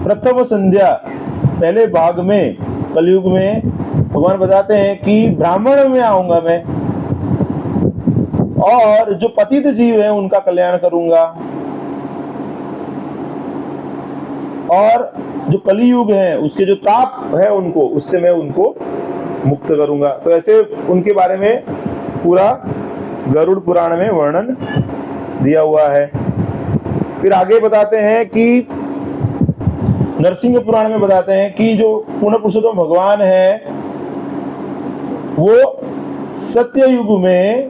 [SPEAKER 1] प्रथम संध्या पहले भाग में कलयुग में भगवान बताते हैं कि ब्राह्मण में आऊंगा मैं, और जो पतित जीव है उनका कल्याण करूंगा। और जो कलियुग है उसके जो ताप है उनको, उससे मैं उनको मुक्त करूंगा। तो ऐसे उनके बारे में पूरा गरुड़ पुराण में वर्णन दिया हुआ है। फिर आगे बताते हैं कि नरसिंह पुराण में बताते हैं कि जो पूर्ण पुरुषोत्तम भगवान है वो सत्य युग में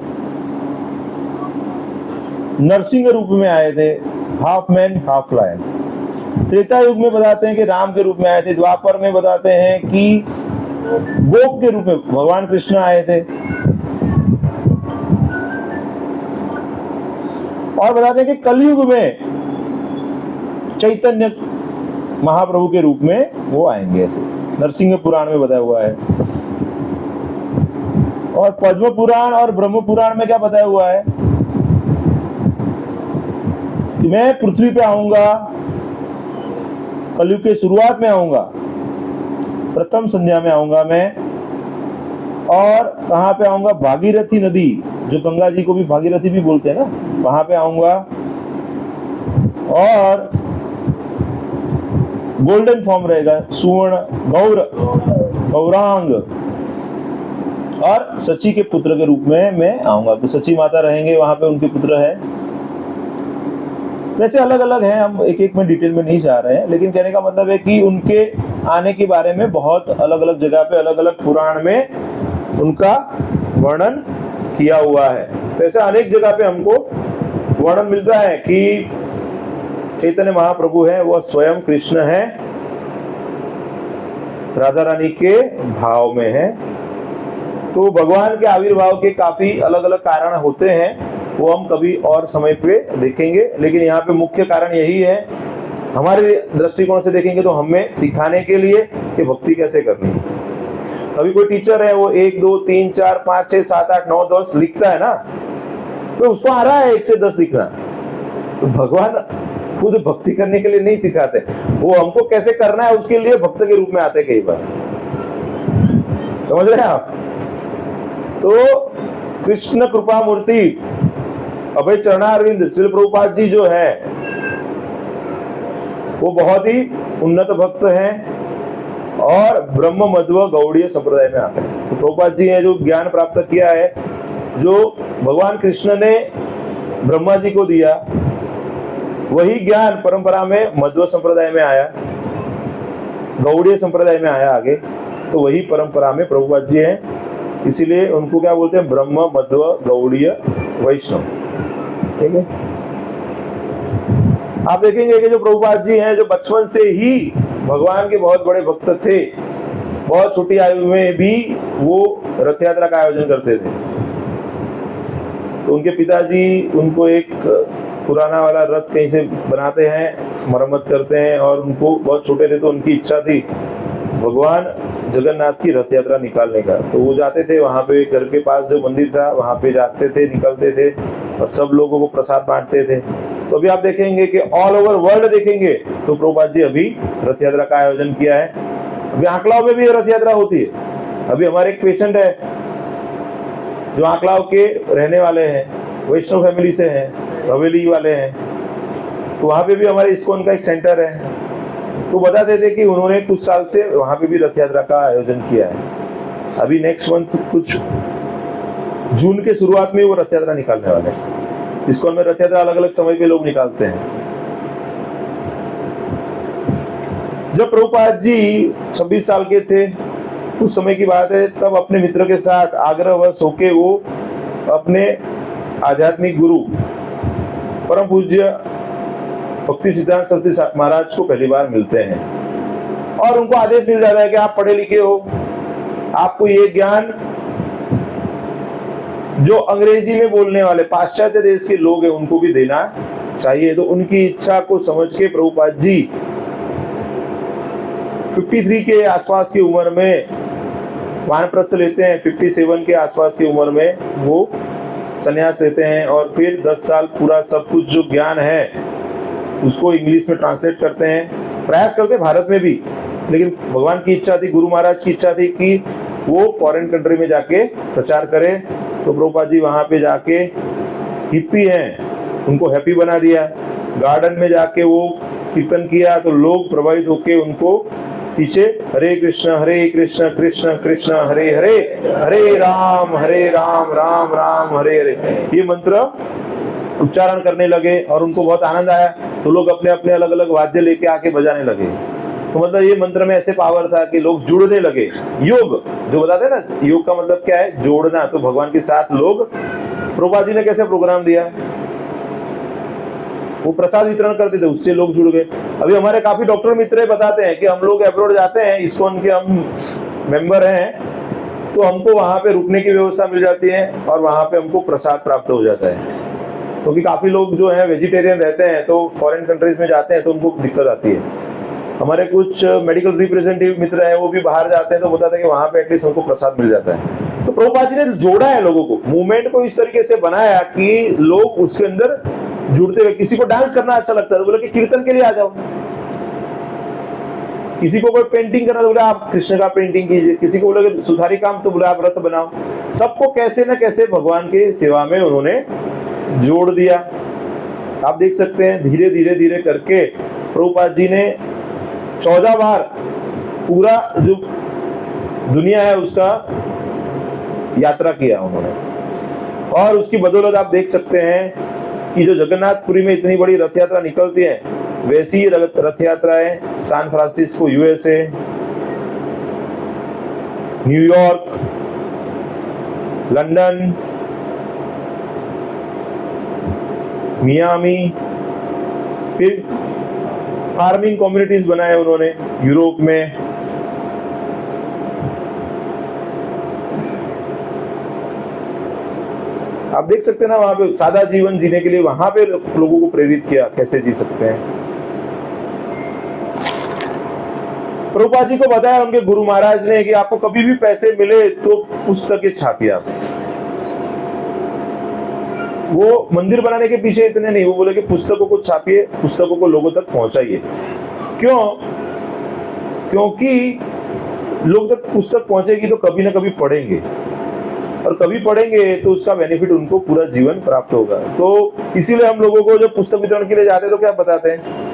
[SPEAKER 1] नरसिंह रूप में आए थे, half man half lion. Treta Yuga में बताते हैं कि राम के रूप में आए थे। द्वापर में बताते हैं कि गोप के रूप में भगवान कृष्ण आए थे। और बताते हैं कि कलयुग में चैतन्य महाप्रभु के रूप में वो आएंगे, ऐसे नरसिंह पुराण में बताया हुआ है। और पद्म पुराण और ब्रह्म पुराण में क्या बताया हुआ है कि मैं पृथ्वी पे आऊंगा, कलयुग के शुरुआत में आऊंगा, प्रथम संध्या में आऊंगा मैं। और कहां पे आऊंगा? भागीरथी नदी, जो गंगा जी को भी भागीरथी भी बोलते हैं ना, वहां पे आऊंगा। और गोल्डन फॉर्म रहेगा, सुवर्ण, गौरांग। और सची के पुत्र के रूप में मैं आऊंगा। तो सची माता रहेंगे वहां पे, उनके पुत्र है। वैसे अलग अलग हैं, हम एक एक में डिटेल में नहीं जा रहे हैं, लेकिन कहने का मतलब है कि उनके आने के बारे में बहुत अलग अलग जगह पे, अलग अलग पुराण में उनका वर्णन किया हुआ है। तो ऐसे अनेक जगह पे हमको वर्णन मिलता है कि चैतन्य महाप्रभु है वह स्वयं कृष्ण है, राधा रानी के भाव में है। तो भगवान के आविर्भाव के काफी अलग अलग कारण होते हैं, वो हम कभी और समय पे देखेंगे। लेकिन यहाँ पे मुख्य कारण यही है, हमारे दृष्टिकोण से देखेंगे तो हमें सिखाने के लिए कि भक्ति कैसे करनी है। कभी कोई टीचर है वो 1 2 3 4 5 6 7 8 9 10 लिखता है ना, तो उसको आ रहा है 1 से 10 लिखना। तो भगवान खुद भक्ति करने के लिए नहीं सिखाते, वो हमको कैसे करना है उसके लिए भक्त के रूप में आते कई बार। समझ रहे हैं आप? तो कृष्ण कृपा मूर्ति अभय चरणारविंद श्रील प्रभुपाद जी जो है वो बहुत ही उन्नत भक्त हैं और ब्रह्म मध्व गौड़ीय संप्रदाय में आते हैं। तो प्रभुपाद जी हैं जो ज्ञान प्राप्त किया है जो भगवान कृष्ण ने ब्रह्मा जी को दिया, वही ज्ञान परंपरा में मध्व संप्रदाय में आया, गौड़ीय संप्रदाय में आया आगे, तो वही परंपरा में प्रभुपाद जी हैं, इसीलिए उनको क्या बोलते हैं, ब्रह्म मध्व गौड़ीय वैष्णव। ठीक है, आप देखेंगे कि जो प्रभुपाद जी हैं, जो बचपन से ही भगवान के बहुत बड़े भक्त थे, बहुत छोटी आयु में भी वो रथ यात्रा का आयोजन करते थे। तो उनके पिताजी उनको एक पुराना वाला रथ कहीं से बनाते हैं, मरम्मत करते हैं, और उनको बहुत छोटे थे तो उनकी इच्छा थी भगवान जगन्नाथ की रथ यात्रा निकालने का। तो वो जाते थे वहाँ पे, घर के पास जो मंदिर था वहाँ पे जाते थे, निकलते थे और सब लोगों को प्रसाद बांटते थे। तो अभी आप देखेंगे कि ऑल ओवर वर्ल्ड देखेंगे तो प्रभुपाद जी अभी रथ यात्रा का आयोजन किया है। अभी आंकलाव में भी रथ यात्रा होती है। अभी हमारे एक पेशेंट है जो आंकलाव के रहने वाले हैं, वैष्णव फैमिली से हैं, हवेली वाले हैं, तो वहाँ पे भी हमारे इस्कॉन का एक सेंटर है। तो बताते थे कि उन्होंने कुछ साल से वहाँ पे भी रथ यात्रा का आयोजन किया है। अभी नेक्स्ट मंथ कुछ जून के शुरुआत में वो रथ यात्रा निकालने वाले हैं। इस्कॉन में रथ यात्रा अलग अलग समय पे लोग निकालते हैं। जब प्रभुपाद जी 26 साल के थे, उस समय की बात है, तब अपने मित्र के साथ आग्रहवश होके वो अपने आध्यात्मिक गुरु परम पूज्य भक्ति सिद्धांत सरस्वती महाराज को पहली बार मिलते हैं और उनको आदेश मिल जाता है कि आप पढ़े लिखे हो, आपको ये ज्ञान जो अंग्रेजी में बोलने वाले पाश्चात्य देश के लोग हैं उनको भी देना चाहिए। तो उनकी इच्छा को समझ के प्रभुपाद जी 53 के आसपास की उम्र में वानप्रस्थ लेते हैं। 57 के आसपास की उम्र में वो संन्यास लेते हैं और फिर 10 साल पूरा सब कुछ जो ज्ञान है उसको इंग्लिश में ट्रांसलेट करते हैं। प्रयास करते हैं भारत में भी, लेकिन भगवान की इच्छा थी, गुरु महाराज की इच्छा थी कि वो फॉरेन कंट्री में जाके प्रचार करें। तो प्रभुपाद जी वहाँ पे जाके, हिप्पी हैं उनको हैप्पी बना दिया, गार्डन में जाके वो कीर्तन किया तो लोग प्रभावित होके उनको पीछे हरे कृष्ण कृष्ण कृष्ण हरे हरे, हरे राम राम राम हरे हरे, ये मंत्र उच्चारण करने लगे और उनको बहुत आनंद आया। तो लोग अपने अपने अलग अलग वाद्य लेके आके बजाने लगे। तो मतलब ये मंत्र में ऐसे पावर था कि लोग जुड़ने लगे। योग जो बताते हैं ना, योग का मतलब क्या है, जोड़ना। तो भगवान के साथ लोग, प्रभुपाद जी ने कैसे प्रोग्राम दिया, वो प्रसाद वितरण करते थे, उससे लोग जुड़ गए। अभी हमारे काफी डॉक्टर मित्र बताते हैं कि हम लोग अब्रॉड जाते हैं, इस्कॉन के हम मेंबर हैं, तो हमको वहां पे रुकने की व्यवस्था मिल जाती है और वहां पे हमको प्रसाद प्राप्त हो जाता है। क्योंकि काफी लोग जो है वेजिटेरियन रहते हैं तो फॉरेन कंट्रीज में जाते हैं तो उनको दिक्कत आती है। हमारे कुछ मेडिकल रिप्रेजेंटेटिव मित्र हैं, वो भी बाहर जाते हैं तो बताते हैं कि वहां पे एटलीस्ट हमको प्रसाद मिल जाता है। तो प्रभुपाद जी ने जोड़ा है लोगों को, मूवमेंट को इस तरीके से बनाया कि लोग उसके अंदर जुड़ते हुए। किसी को डांस करना अच्छा लगता है तो बोले कि कीर्तन के लिए आ जाओ, किसी को कोई पेंटिंग करना तो बोले आप कृष्ण का पेंटिंग कीजिए, किसी को बोले सुधारी काम तो बोले आप रथ बनाओ। सबको कैसे न कैसे भगवान के सेवा में उन्होंने जोड़ दिया। आप देख सकते हैं धीरे धीरे धीरे करके प्रभुपाद जी ने 14 बार पूरा जो दुनिया है उसका यात्रा किया उन्होंने। और उसकी बदौलत आप देख सकते हैं कि जो जगन्नाथपुरी में इतनी बड़ी रथ यात्रा निकलती है, वैसी रथ यात्राएं San Francisco USA, New York, London, Miami, फिर फार्मिंग कम्युनिटीज बनाए उन्होंने यूरोप में। आप देख सकते हैं ना, वहां पे सादा जीवन जीने के लिए वहां पे लोगों को प्रेरित किया कैसे जी सकते हैं। प्रभुपाद जी को बताया उनके गुरु महाराज ने कि आपको कभी भी पैसे मिले तो पुस्तकें छापिए आप। वो मंदिर बनाने के पीछे इतने नहीं, वो बोले कि पुस्तकों को छापिए, पुस्तकों को लोगों तक पहुंचाइए। क्यों? क्योंकि लोग तक पुस्तक पहुंचेगी तो कभी ना कभी पढ़ेंगे, और कभी पढ़ेंगे तो उसका बेनिफिट उनको पूरा जीवन प्राप्त होगा। तो इसीलिए हम लोगों को जब पुस्तक वितरण के लिए जाते हैं तो क्या बताते हैं,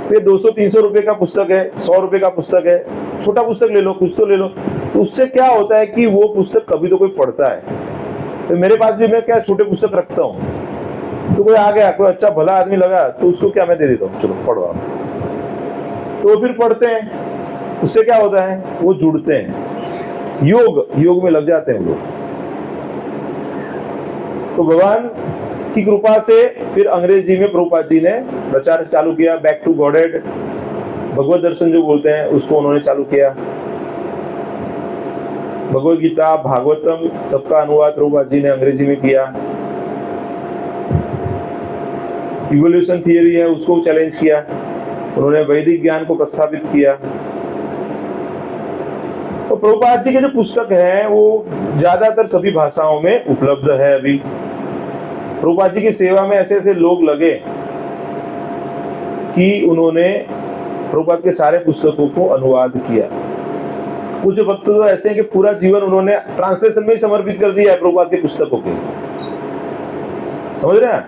[SPEAKER 1] ये 200-300 रुपए का पुस्तक है, 100 रुपए का पुस्तक है, छोटा पुस्तक ले लो, कुछ तो ले लो। तो उससे क्या होता है कि वो पुस्तक कभी तो कोई पढ़ता है, तो मेरे पास भी मैं क्या छोटे पुस्तक रखता हूँ, तो कोई आ गया, कोई अच्छा भला आदमी लगा तो उसको क्या मैं दे देता हूँ, चलो पढ़ो आप। तो वो फिर पढ़ते हैं, उससे क्या होता है, वो जुड़ते हैं, योग में लग जाते हैं वो लोग। तो भगवान की कृपा से फिर अंग्रेजी में प्रभुपाद जी ने प्रचार चालू किया, बैक टू गॉडेड, भगवत दर्शन जो बोलते हैं उसको उन्होंने चालू किया। भगवत गीता, भागवतम, सबका अनुवाद प्रभुपाद जी ने अंग्रेजी में किया। इवोल्यूशन थियरी है उसको चैलेंज किया, उन्होंने वैदिक ज्ञान को प्रस्तावित किया। तो प्रभुपाद जी के जो पुस्तक है वो ज्यादातर सभी भाषाओं में उपलब्ध है। अभी प्रभुपाद जी की सेवा में ऐसे ऐसे लोग लगे कि उन्होंने प्रभुपाद के सारे पुस्तकों को अनुवाद किया। कुछ भक्त तो ऐसे हैं कि पूरा जीवन उन्होंने ट्रांसलेशन में ही समर्पित कर दिया है प्रभुपाद के पुस्तकों के, समझ रहे हैं?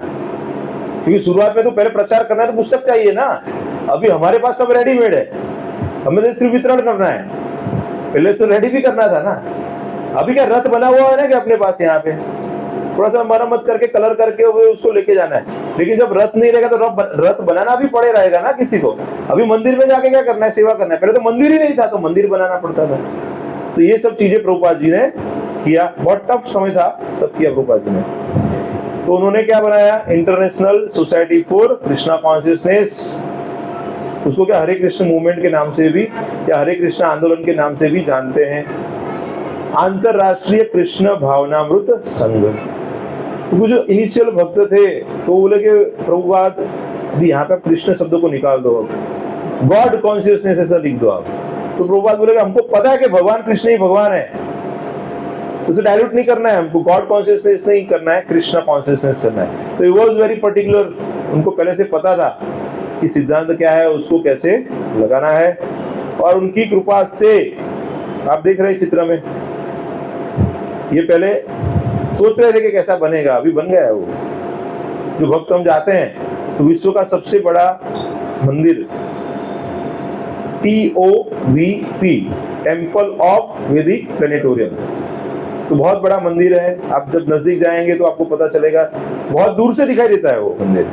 [SPEAKER 1] क्योंकि शुरुआत में तो पहले प्रचार करना है तो पुस्तक चाहिए ना। अभी हमारे पास सब रेडीमेड है, हमें तो सिर्फ वितरण करना है, पहले तो रेडी भी करना था ना। अभी क्या रथ बना हुआ है ना कि अपने पास यहाँ पे थोड़ा सा मरम्मत करके कलर करके उसको लेके जाना है, लेकिन जब रथ नहीं रहेगा तो रथ बनाना भी पड़े रहेगा ना किसी को। अभी मंदिर में जाके क्या करना है, सेवा करना है, पहले तो मंदिर ही नहीं था तो मंदिर बनाना पड़ता था। तो ये सब चीजें प्रभुपाद जी ने किया, बहुत टफ समय था, सब किया प्रभुपाद जी ने। तो उन्होंने क्या बनाया, international society for Krishna consciousness, उसको क्या हरे कृष्ण मूवमेंट के नाम से भी या हरे कृष्ण आंदोलन के नाम से भी जानते हैं। अंतरराष्ट्रीय कृष्ण भावनामृत संघ। तो कुछ इनिशियल भक्त थे तो बोले कि प्रभुपाद अभी यहाँ पे आप कृष्ण शब्द को निकाल दो, गॉड कॉन्शियसनेस ऐसा लिख दो आप। तो प्रभुपाद बोले कि हमको पता है कि भगवान कृष्ण ही भगवान है, उसे डायल्यूट नहीं करना है, हमको गॉड कॉन्शियसनेस नहीं करना है, कृष्णा कॉन्शियसनेस करना है। तो ही वाज वेरी पर्टिकुलर, उनको पहले से पता था कि सिद्धांत क्या है, उसको कैसे लगाना है। और उनकी कृपा से आप देख रहे हैं चित्र में, ये पहले सोच रहे थे कि कैसा बनेगा, अभी बन गया है वो। जो भक्त हम जाते हैं तो विश्व का सबसे बड़ा मंदिर TOVP, टेम्पल ऑफ वैदिक प्लेनेटोरियम, तो बहुत बड़ा मंदिर है। आप जब नजदीक जाएंगे तो आपको पता चलेगा, बहुत दूर से दिखाई देता है वो मंदिर।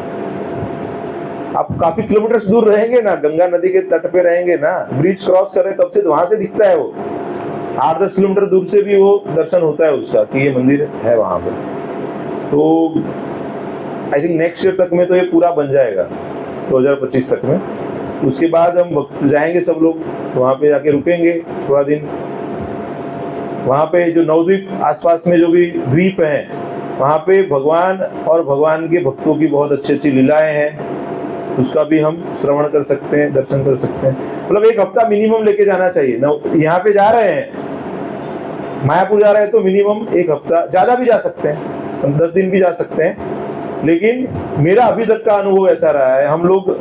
[SPEAKER 1] आप काफी किलोमीटर दूर रहेंगे ना, गंगा नदी के तट पे रहेंगे ना, ब्रिज क्रॉस कर रहे तब से वहां से दिखता है वो। 8-10 किलोमीटर दूर से भी वो दर्शन होता है उसका कि ये मंदिर है वहां पे। तो आई थिंक नेक्स्ट ईयर तक में तो ये पूरा बन जाएगा, 2025 तक में। उसके बाद हम भक्त जाएंगे सब लोग, तो वहां पे जाके रुकेंगे थोड़ा दिन। वहां पे जो नवद्वीप आसपास में जो भी द्वीप हैं, वहां पे भगवान और भगवान के भक्तों की बहुत अच्छी अच्छी लीलाएं हैं, उसका भी हम श्रवण कर सकते हैं, दर्शन कर सकते हैं। मतलब 1 हफ्ता मिनिमम लेके जाना चाहिए। यहाँ पे जा रहे हैं, मायापुर जा रहे हैं तो मिनिमम 1 हफ्ता, ज्यादा भी जा सकते हैं, हम 10 दिन भी जा सकते हैं। लेकिन मेरा अभी तक का अनुभव ऐसा रहा है, हम लोग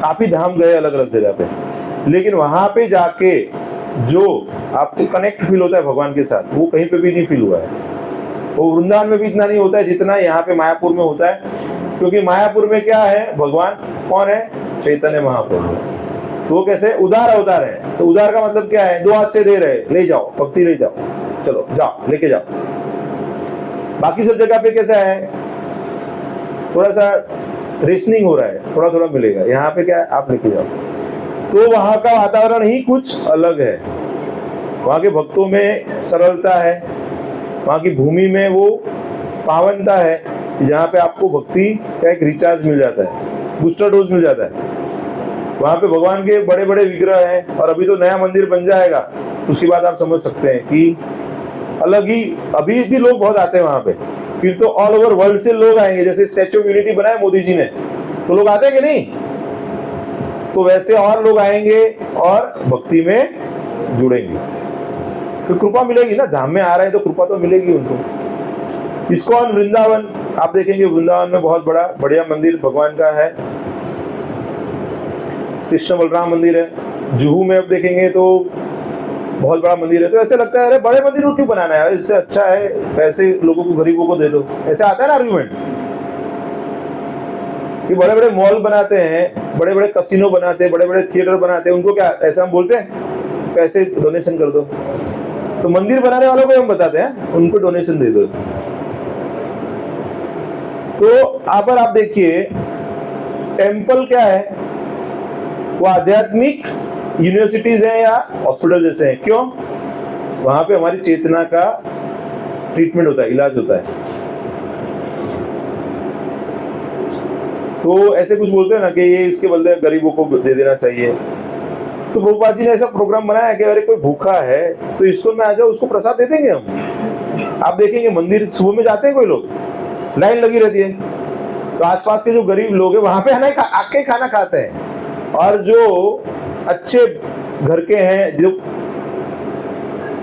[SPEAKER 1] काफी धाम गए अलग अलग जगह पे, लेकिन वहां पे जाके जो आपको कनेक्ट फील होता है भगवान के साथ, वो कहीं पे भी नहीं फील हुआ है। वो वृंदावन में भी इतना नहीं होता है जितना यहाँ पे मायापुर में होता है। क्योंकि मायापुर में क्या है, भगवान कौन है, चैतन्य महाप्रभु। तो वो कैसे उदार अवतार है। तो उदार का मतलब क्या है, 2 हाथ से दे रहे, ले जाओ भक्ति, ले जाओ, चलो जाओ लेके जाओ। बाकी सब जगह पे कैसा है, थोड़ा सा रेशनिंग हो रहा है, थोड़ा थोड़ा मिलेगा। यहाँ पे क्या है, आप लेके जाओ। तो वहां का वातावरण ही कुछ अलग है। वहां के भक्तों में सरलता है, वहां की भूमि में वो पावनता है, जहाँ पे आपको भक्ति का एक रिचार्ज मिल जाता है, बूस्टर डोज मिल जाता है। वहां पे भगवान के बड़े बड़े विग्रह हैं, और अभी तो नया मंदिर बन जाएगा, उसके बाद आप समझ सकते हैं कि अलग ही, अभी भी लोग बहुत आते हैं वहां पे। फिर तो ऑल ओवर वर्ल्ड से लोग आएंगे, जैसे स्टैच्यू ऑफ यूनिटी बनाया मोदी जी ने, तो लोग आते हैं कि नहीं, तो वैसे और लोग आएंगे और भक्ति में जुड़ेंगे, तो कृपा मिलेगी ना। धाम में आ रहे हैं तो कृपा तो मिलेगी उनको। इस्कॉन वृंदावन आप देखेंगे, वृंदावन में बहुत बड़ा बढ़िया मंदिर भगवान का है, कृष्ण बलराम मंदिर है। जुहू में आप देखेंगे तो बहुत बड़ा मंदिर है। तो ऐसे लगता है अरे बड़े मंदिर को क्यों बनाना है, इससे अच्छा है पैसे लोगों को, गरीबों को दे दो, ऐसे आता है ना आर्गुमेंट। कि बड़े बड़े मॉल बनाते हैं, बड़े बड़े कसिनो बनाते हैं, बड़े बड़े थिएटर बनाते हैं, उनको क्या ऐसा हम बोलते हैं पैसे डोनेशन कर दो। तो मंदिर बनाने वालों को हम बताते हैं उनको डोनेशन दे दो। तो यहाँ पर आप देखिए, टेम्पल क्या है, वो आध्यात्मिक यूनिवर्सिटीज हैं या हॉस्पिटल जैसे हैं। क्यों? वहां पे हमारी चेतना का ट्रीटमेंट होता है, इलाज होता है। तो ऐसे कुछ बोलते हैं ना कि ये इसके बदले गरीबों को दे देना चाहिए। तो प्रभुपाद जी ने ऐसा प्रोग्राम बनाया कि अरे कोई भूखा है तो स्कूल में आ जाओ, उसको प्रसाद दे देंगे हम। आप देखेंगे मंदिर सुबह में जाते हैं कोई लोग, लाइन लगी रहती है, तो आसपास के जो गरीब लोग हैं वहां पे आके खाना खाते हैं। और जो अच्छे घर के हैं, जो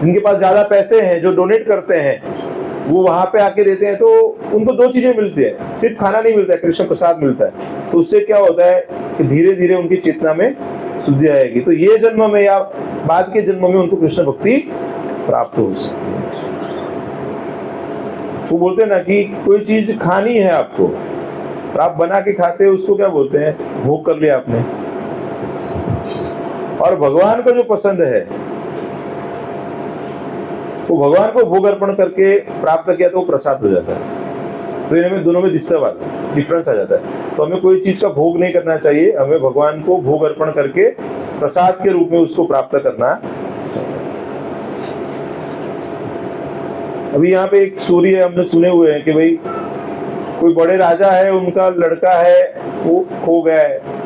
[SPEAKER 1] जिनके पास ज्यादा पैसे हैं, जो डोनेट करते हैं, वो वहां पे आके देते हैं, तो उनको दो चीजें मिलती है, सिर्फ खाना नहीं मिलता है, कृष्ण प्रसाद मिलता है। तो उससे क्या होता है कि धीरे धीरे उनकी चेतना में शुद्धि आएगी। तो ये जन्म में या बाद के जन्म में उनको कृष्ण भक्ति प्राप्त हो सकती है। वो बोलते हैं ना कि कोई चीज खानी है आपको, और आप बना के खाते हैं, उसको क्या बोलते हैं, भोग कर लिया आपने। और भगवान को जो पसंद है वो भगवान को भोग अर्पण करके प्राप्त किया तो वो प्रसाद हो जाता है। तो इनमें दोनों में डिफरेंस आ जाता है। तो हमें कोई चीज का भोग नहीं करना चाहिए, हमें भगवान को भोग अर्पण करके प्रसाद के रूप में उसको प्राप्त करना। अभी यहाँ पे एक स्टोरी है, हमने सुने हुए हैं कि भाई कोई बड़े राजा है, उनका लड़का है वो खो गया है,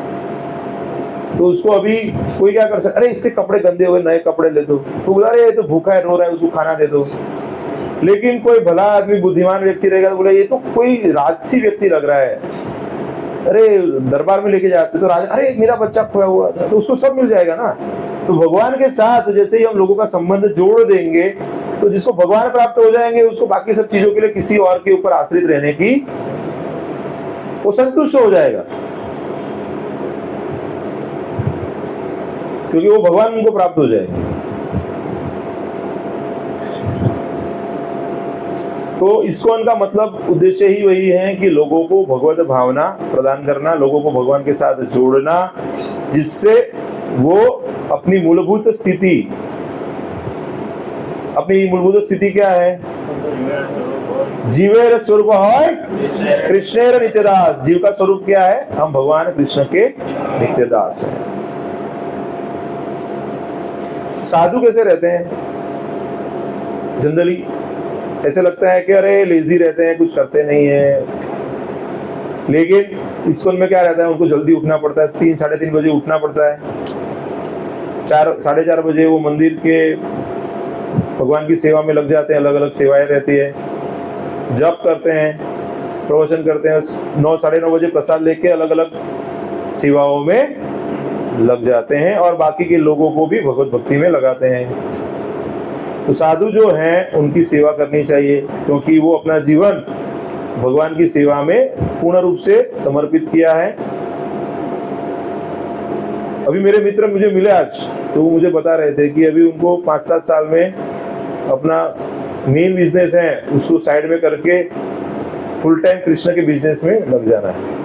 [SPEAKER 1] तो उसको अभी कोई क्या कर सकता, अरे इसके कपड़े गंदे हो गए, नए कपड़े ले दो। तो बोला अरे ये तो भूखा है, रो रहा है, उसको खाना दे दो। लेकिन कोई भला आदमी, बुद्धिमान व्यक्ति रहेगा तो बोला ये तो कोई राजसी व्यक्ति लग रहा है, अरे दरबार में लेके जाते तो राजा, अरे मेरा बच्चा खोया हुआ था, तो उसको सब मिल जाएगा ना। तो भगवान के साथ जैसे ही हम लोगों का संबंध जोड़ देंगे, तो जिसको भगवान प्राप्त हो जाएंगे, उसको बाकी सब चीजों के लिए किसी और के ऊपर आश्रित रहने की वो संतुष्ट हो जाएगा, क्योंकि वो भगवान उनको प्राप्त हो जाएंगे। तो इस्कॉन का मतलब उद्देश्य ही वही है कि लोगों को भगवत भावना प्रदान करना, लोगों को भगवान के साथ जोड़ना, जिससे वो अपनी मूलभूत स्थिति क्या है, जीवेर स्वरूप है कृष्णेर नित्यदास। जीव का स्वरूप क्या है, हम भगवान कृष्ण के नित्यदास हैं। साधु कैसे रहते हैं? जनरली ऐसे लगता है कि अरे लेजी रहते हैं, कुछ करते नहीं है। लेकिन इस्कॉन में क्या रहता है, उनको जल्दी उठना पड़ता है, 3 साढ़े 3 बजे उठना पड़ता है। 4 साढ़े 4 बजे वो मंदिर के भगवान की सेवा में लग जाते हैं। अलग अलग सेवाएं रहती है, जप करते हैं, प्रवचन करते हैं। 9 साढ़े 9 बजे प्रसाद लेके अलग अलग सेवाओं में लग जाते हैं और बाकी के लोगों को भी भगवत भक्ति में लगाते हैं। तो साधु जो हैं उनकी सेवा करनी चाहिए, क्योंकि वो अपना जीवन भगवान की सेवा में पूर्ण रूप से समर्पित किया है। अभी मेरे मित्र मुझे मिले आज, तो वो मुझे बता रहे थे कि अभी उनको 5-7 साल में अपना मेन बिजनेस है उसको साइड में करके फुल टाइम कृष्ण के बिजनेस में लग जाना है।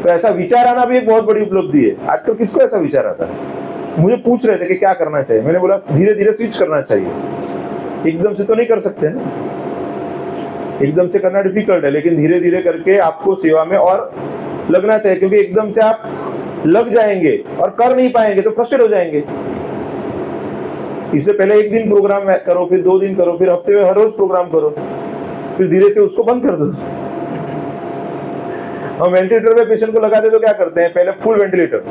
[SPEAKER 1] तो ऐसा विचार आना भी एक बहुत बड़ी उपलब्धि है। आजकल किसको ऐसा विचार आता है? मुझे पूछ रहे थे कि क्या करना चाहिए। मैंने बोला धीरे धीरे स्विच करना चाहिए, एकदम से तो नहीं कर सकते ना, एकदम से करना डिफिकल्ट है, लेकिन धीरे धीरे करके आपको सेवा में और लगना चाहिए। क्योंकि एकदम से आप लग जाएंगे और कर नहीं पाएंगे तो फ्रस्ट्रेट हो जाएंगे। इसलिए पहले 1 दिन प्रोग्राम करो, फिर 2 दिन करो, फिर हफ्ते में हर रोज प्रोग्राम करो, फिर धीरे से उसको बंद कर दो। हम वेंटिलेटर पे पेशेंट को लगाते तो क्या करते हैं, पहले फुल वेंटिलेटर,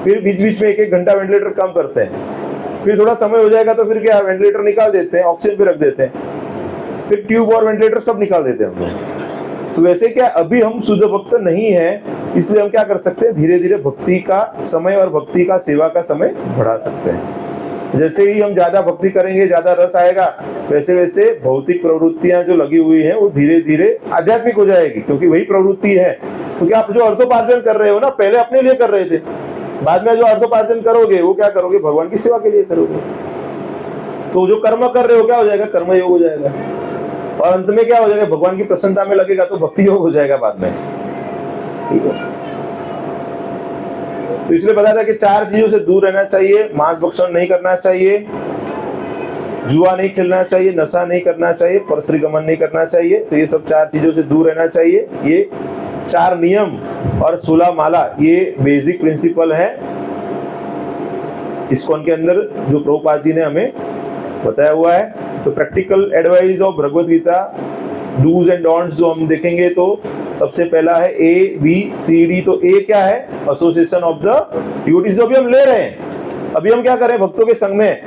[SPEAKER 1] फिर बीच बीच में 1-1 घंटा वेंटिलेटर कम करते हैं, फिर थोड़ा समय हो जाएगा तो फिर क्या वेंटिलेटर निकाल देते हैं, ऑक्सीजन पे रख देते हैं, फिर ट्यूब और वेंटिलेटर सब निकाल देते हैं हम लोग। तो वैसे क्या अभी हम शुद्ध भक्त नहीं है, इसलिए हम क्या कर सकते हैं, धीरे धीरे भक्ति का समय और भक्ति का सेवा का समय बढ़ा सकते हैं। जैसे ही हम ज्यादा भक्ति करेंगे, ज्यादा रस आएगा, वैसे वैसे भौतिक प्रवृत्तियां जो लगी हुई हैं वो धीरे धीरे आध्यात्मिक हो जाएगी, क्योंकि वही प्रवृत्ति है। क्योंकि आप जो अर्थोपार्जन कर रहे हो ना, पहले अपने लिए कर रहे थे, बाद में जो अर्थोपार्जन करोगे वो क्या करोगे, भगवान की सेवा के लिए करोगे। तो जो कर्म कर रहे हो क्या हो जाएगा, कर्म योग हो जाएगा, और अंत में क्या हो जाएगा, भगवान की प्रसन्नता में लगेगा तो भक्ति योग हो जाएगा बाद में। ठीक है, तो इसलिए बताया था कि 4 चीजों से दूर रहना चाहिए। मांस भक्षण नहीं करना चाहिए, जुआ नहीं खेलना चाहिए, नशा नहीं करना चाहिए, परस्त्रीगमन नहीं करना चाहिए। तो ये सब 4 चीजों से दूर रहना चाहिए। ये 4 नियम और 16 माला ये बेसिक प्रिंसिपल है इस्कॉन के अंदर जो प्रभुपाद जी ने हमें बताया हुआ है। तो practical advice of Bhagavad Gita do's and don'ts जो हम देखेंगे तो सबसे पहला है ABCD। तो ए क्या है? Association of the devotees. जो अभी हम ले रहे हैं, अभी हम क्या करें? भक्तों के संग में।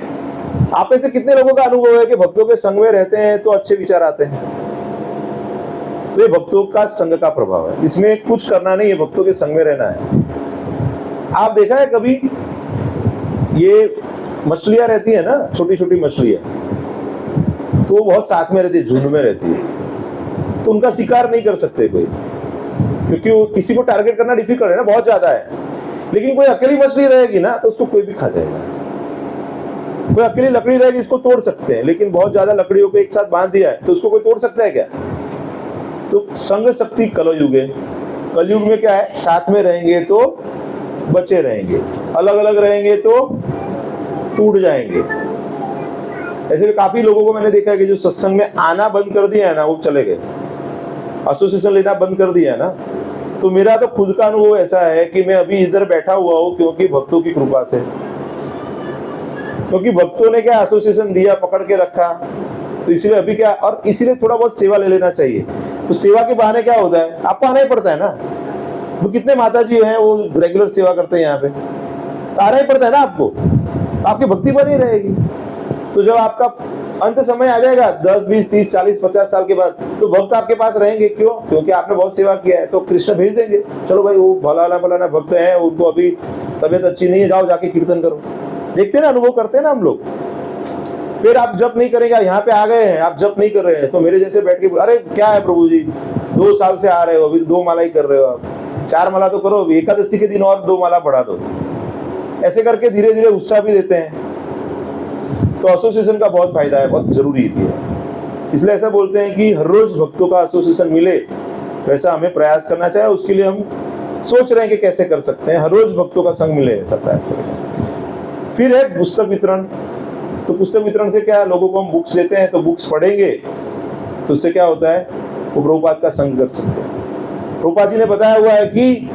[SPEAKER 1] आप में से कितने लोगों का अनुभव है कि भक्तों के संग में रहते हैं तो अच्छे विचार आते हैं? तो ये भक्तों का संग का प्रभाव है, इसमें कुछ करना नहीं है, भक्तों के संग में रहना है। आप देखा है कभी ये मछलियां रहती है ना, छोटी छोटी मछलियां, तो वो बहुत साथ में रहती है, झुंड में रहती है, तो उनका शिकार नहीं कर सकते कोई, क्योंकि वो किसी को टारगेट करना डिफिकल्ट है ना, बहुत ज्यादा है। लेकिन कोई अकेली मछली रहेगी ना तो उसको कोई भी खा जाएगा। कोई अकेली लकड़ी रहेगी, इसको तोड़ सकते हैं, लेकिन बहुत ज्यादा लकड़ियों को एक साथ बांध दिया है तो उसको कोई तोड़ सकता है क्या? तो संग शक्ति कलयुग है। कलयुग में क्या है? साथ में रहेंगे तो बचे रहेंगे, अलग अलग रहेंगे तो टूट जाएंगे। ऐसे भी काफी लोगों को मैंने देखा है कि जो सत्संग में आना बंद कर दिया है ना, वो चले गए, एसोसिएशन लेना बंद कर दिया है ना। तो मेरा तो खुद का अनुभव ऐसा है कि मैं अभी इधर बैठा हुआ हूँ क्योंकि भक्तों की कृपा से, क्योंकि भक्तों ने क्या एसोसिएशन दिया, पकड़ के रखा, तो इसीलिए अभी क्या, और इसीलिए थोड़ा बहुत सेवा ले लेना चाहिए। तो सेवा के बहाने क्या होता है? आपको आना ही पड़ता है ना। वो कितने माता जी हैं वो रेगुलर सेवा करते हैं यहाँ पे, तो आना ही पड़ता है ना आपको, आपकी भक्ति बनी रहेगी। तो जब आपका अंत समय आ जाएगा 10, 20, 30, 40, 50 साल के बाद, तो भक्त आपके पास रहेंगे। क्यों? क्योंकि आपने बहुत सेवा किया है। तो कृष्ण भेज देंगे, चलो भाई वो भला भक्त है, उनको अभी तबीयत अच्छी नहीं है, जाओ जाके कीर्तन करो। देखते ना, अनुभव करते हैं ना हम लोग। फिर आप जप नहीं करेंगे, यहाँ पे आ गए हैं, आप जप नहीं कर रहे हैं, तो मेरे जैसे बैठ के अरे क्या है प्रभु जी, 2 साल से आ रहे हो, अभी 2 माला ही कर रहे हो आप, 4 माला तो करो, एकादशी के दिन और 2 माला बढ़ा दो। ऐसे करके धीरे धीरे उत्साह भी देते हैं। तो एसोसिएशन का बहुत फायदा है, बहुत जरूरी भी है। इसलिए ऐसा बोलते हैं कि हर रोज भक्तों का एसोसिएशन मिले, वैसा हमें प्रयास करना चाहिए। उसके लिए हम सोच रहे हैं कि कैसे कर सकते हैं, हर रोज भक्तों का संग मिले, ऐसा प्रयास करेंगे। फिर है पुस्तक वितरण। तो पुस्तक वितरण से क्या है? लोगों को हम बुक्स देते हैं, तो बुक्स पढ़ेंगे तो उससे क्या होता है? वो प्रभुपाद का संग कर सकते हैं। प्रभुपाद जी ने बताया हुआ है कि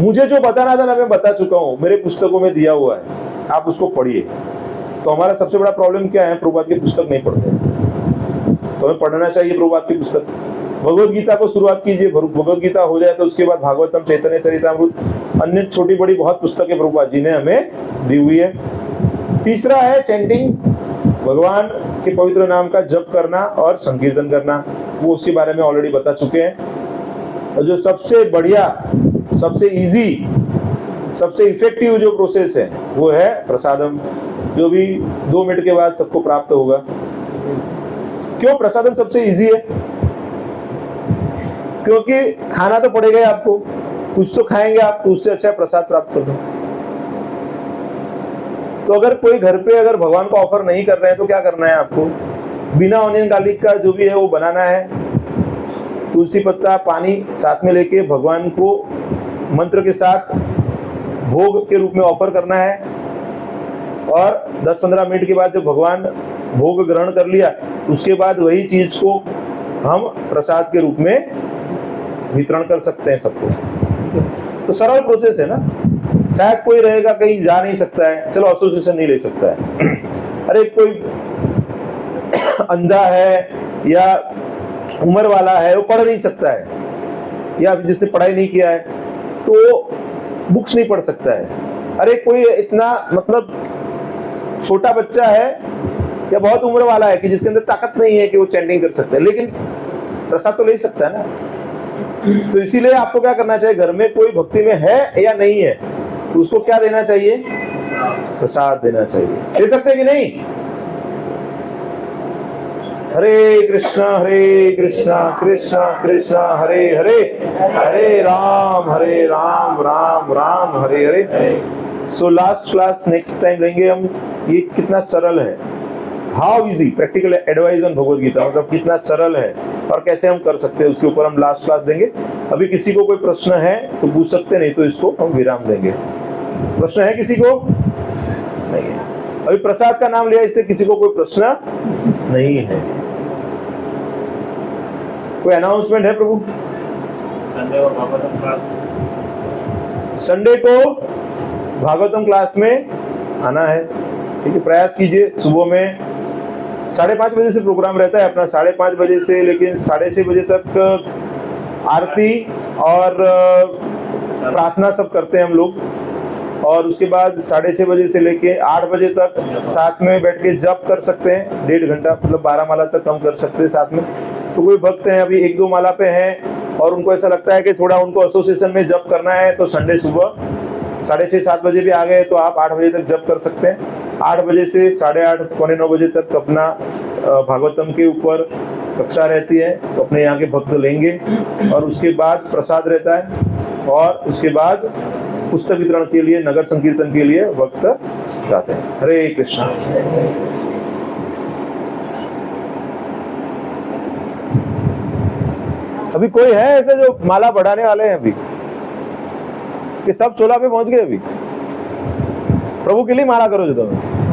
[SPEAKER 1] मुझे जो बताना था ना, मैं बता चुका हूं, मेरे पुस्तकों में दिया हुआ है, आप उसको पढ़िए। तो हमारा सबसे बड़ा प्रॉब्लम क्या है? प्रभुपाद की पुस्तक नहीं पढ़ते। तो हमें पढ़ना चाहिए प्रभुपाद की पुस्तक। भगवद गीता को शुरुआत कीजिए, भगवद गीता हो जाए तो उसके बाद भागवतम, चैतन्य चरितामृत, अन्य छोटी बड़ी बहुत पुस्तकें प्रभुपाद जी ने हमें दी हुई है। तीसरा है चैंटिंग, भगवान के पवित्र नाम का जप करना और संकीर्तन करना, वो उसके बारे में ऑलरेडी बता चुके हैं। और जो सबसे बढ़िया, सबसे इजी, सबसे इफेक्टिव जो प्रोसेस है वो है प्रसादम, जो भी 2 मिनट के बाद सबको प्राप्त होगा। क्यों प्रसादम सबसे इजी है? क्योंकि खाना तो पड़ेगा ही आपको, कुछ तो खाएंगे आप, तो उससे अच्छा है प्रसाद प्राप्त कर दो। तो अगर कोई घर पे अगर भगवान को ऑफर नहीं कर रहे हैं तो क्या करना है आपको? बिना ऑनियन गार्लिक का जो भी है वो बनाना है, तुलसी पत्ता, पानी साथ में लेके भगवान को मंत्र के साथ भोग के रूप में ऑफर करना है। और 10-15 मिनट के बाद जब भगवान भोग ग्रहण कर लिया, उसके बाद वही चीज को हम प्रसाद के रूप में वितरण कर सकते हैं सबको। तो सरल प्रोसेस है ना। शायद कोई रहेगा कहीं जा नहीं सकता है, चलो एसोसिएशन नहीं ले सकता है। अरे कोई अंधा है या उम्र वाला है, वो पढ़ नहीं सकता है, या जिसने पढ़ाई नहीं किया है तो बुक्स नहीं पढ़ सकता है। अरे कोई इतना मतलब छोटा बच्चा है या बहुत उम्र वाला है कि जिसके अंदर ताकत नहीं है कि वो चैंटिंग कर सकता है, लेकिन प्रसाद तो ले सकता है ना। तो इसीलिए आपको क्या करना चाहिए? घर में कोई भक्ति में है या नहीं है तो उसको क्या देना चाहिए? प्रसाद देना चाहिए। दे सकते हैं कि नहीं? Hare Krishna Krishna Krishna Hare Hare, Hare Ram Ram Ram Hare Hare. So last class next time लेंगे हम, ये कितना सरल है, how easy practical advice on Bhagavad Gita, मतलब कितना सरल है और कैसे हम कर सकते हैं, उसके ऊपर हम लास्ट क्लास देंगे। अभी किसी को कोई प्रश्न है तो पूछ सकते, नहीं तो इसको हम विराम देंगे। प्रश्न है किसी को? नहीं है। अभी प्रसाद का नाम लिया इसलिए किसी को कोई प्रश्न नहीं है। कोई अनाउंसमेंट है प्रभु? संडे को भागवतम क्लास में आना है, ठीक है। प्रयास कीजिए, सुबह में 5:30 बजे से प्रोग्राम रहता है अपना, 5:30 बजे से, लेकिन 6:30 बजे तक आरती और प्रार्थना सब करते हैं हम लोग, और उसके बाद 6:30 बजे से लेके 8 बजे तक साथ में बैठ के जप कर सकते हैं, 1.5 घंटा, मतलब 12 माला तक हम कर सकते हैं साथ में। तो कोई भक्त हैं अभी 1-2 माला पे हैं और उनको ऐसा लगता है कि थोड़ा उनको एसोसिएशन में जप करना है, तो संडे सुबह 6:30-7 बजे भी आ गए तो आप 8 बजे तक जप कर सकते हैं। 8 बजे से 8:30 पौने 9 बजे तक अपना भागवतम के ऊपर कक्षा रहती है, तो अपने यहाँ के भक्त लेंगे, और उसके बाद प्रसाद रहता है, और उसके बाद पुस्तक वितरण के लिए, नगर संकीर्तन के लिए भक्त जाते हैं। हरे कृष्ण। अभी कोई है ऐसे जो माला बढ़ाने वाले हैं अभी, कि सब 16 पे पहुंच गए? अभी प्रभु के लिए माला करो जो तुम्हें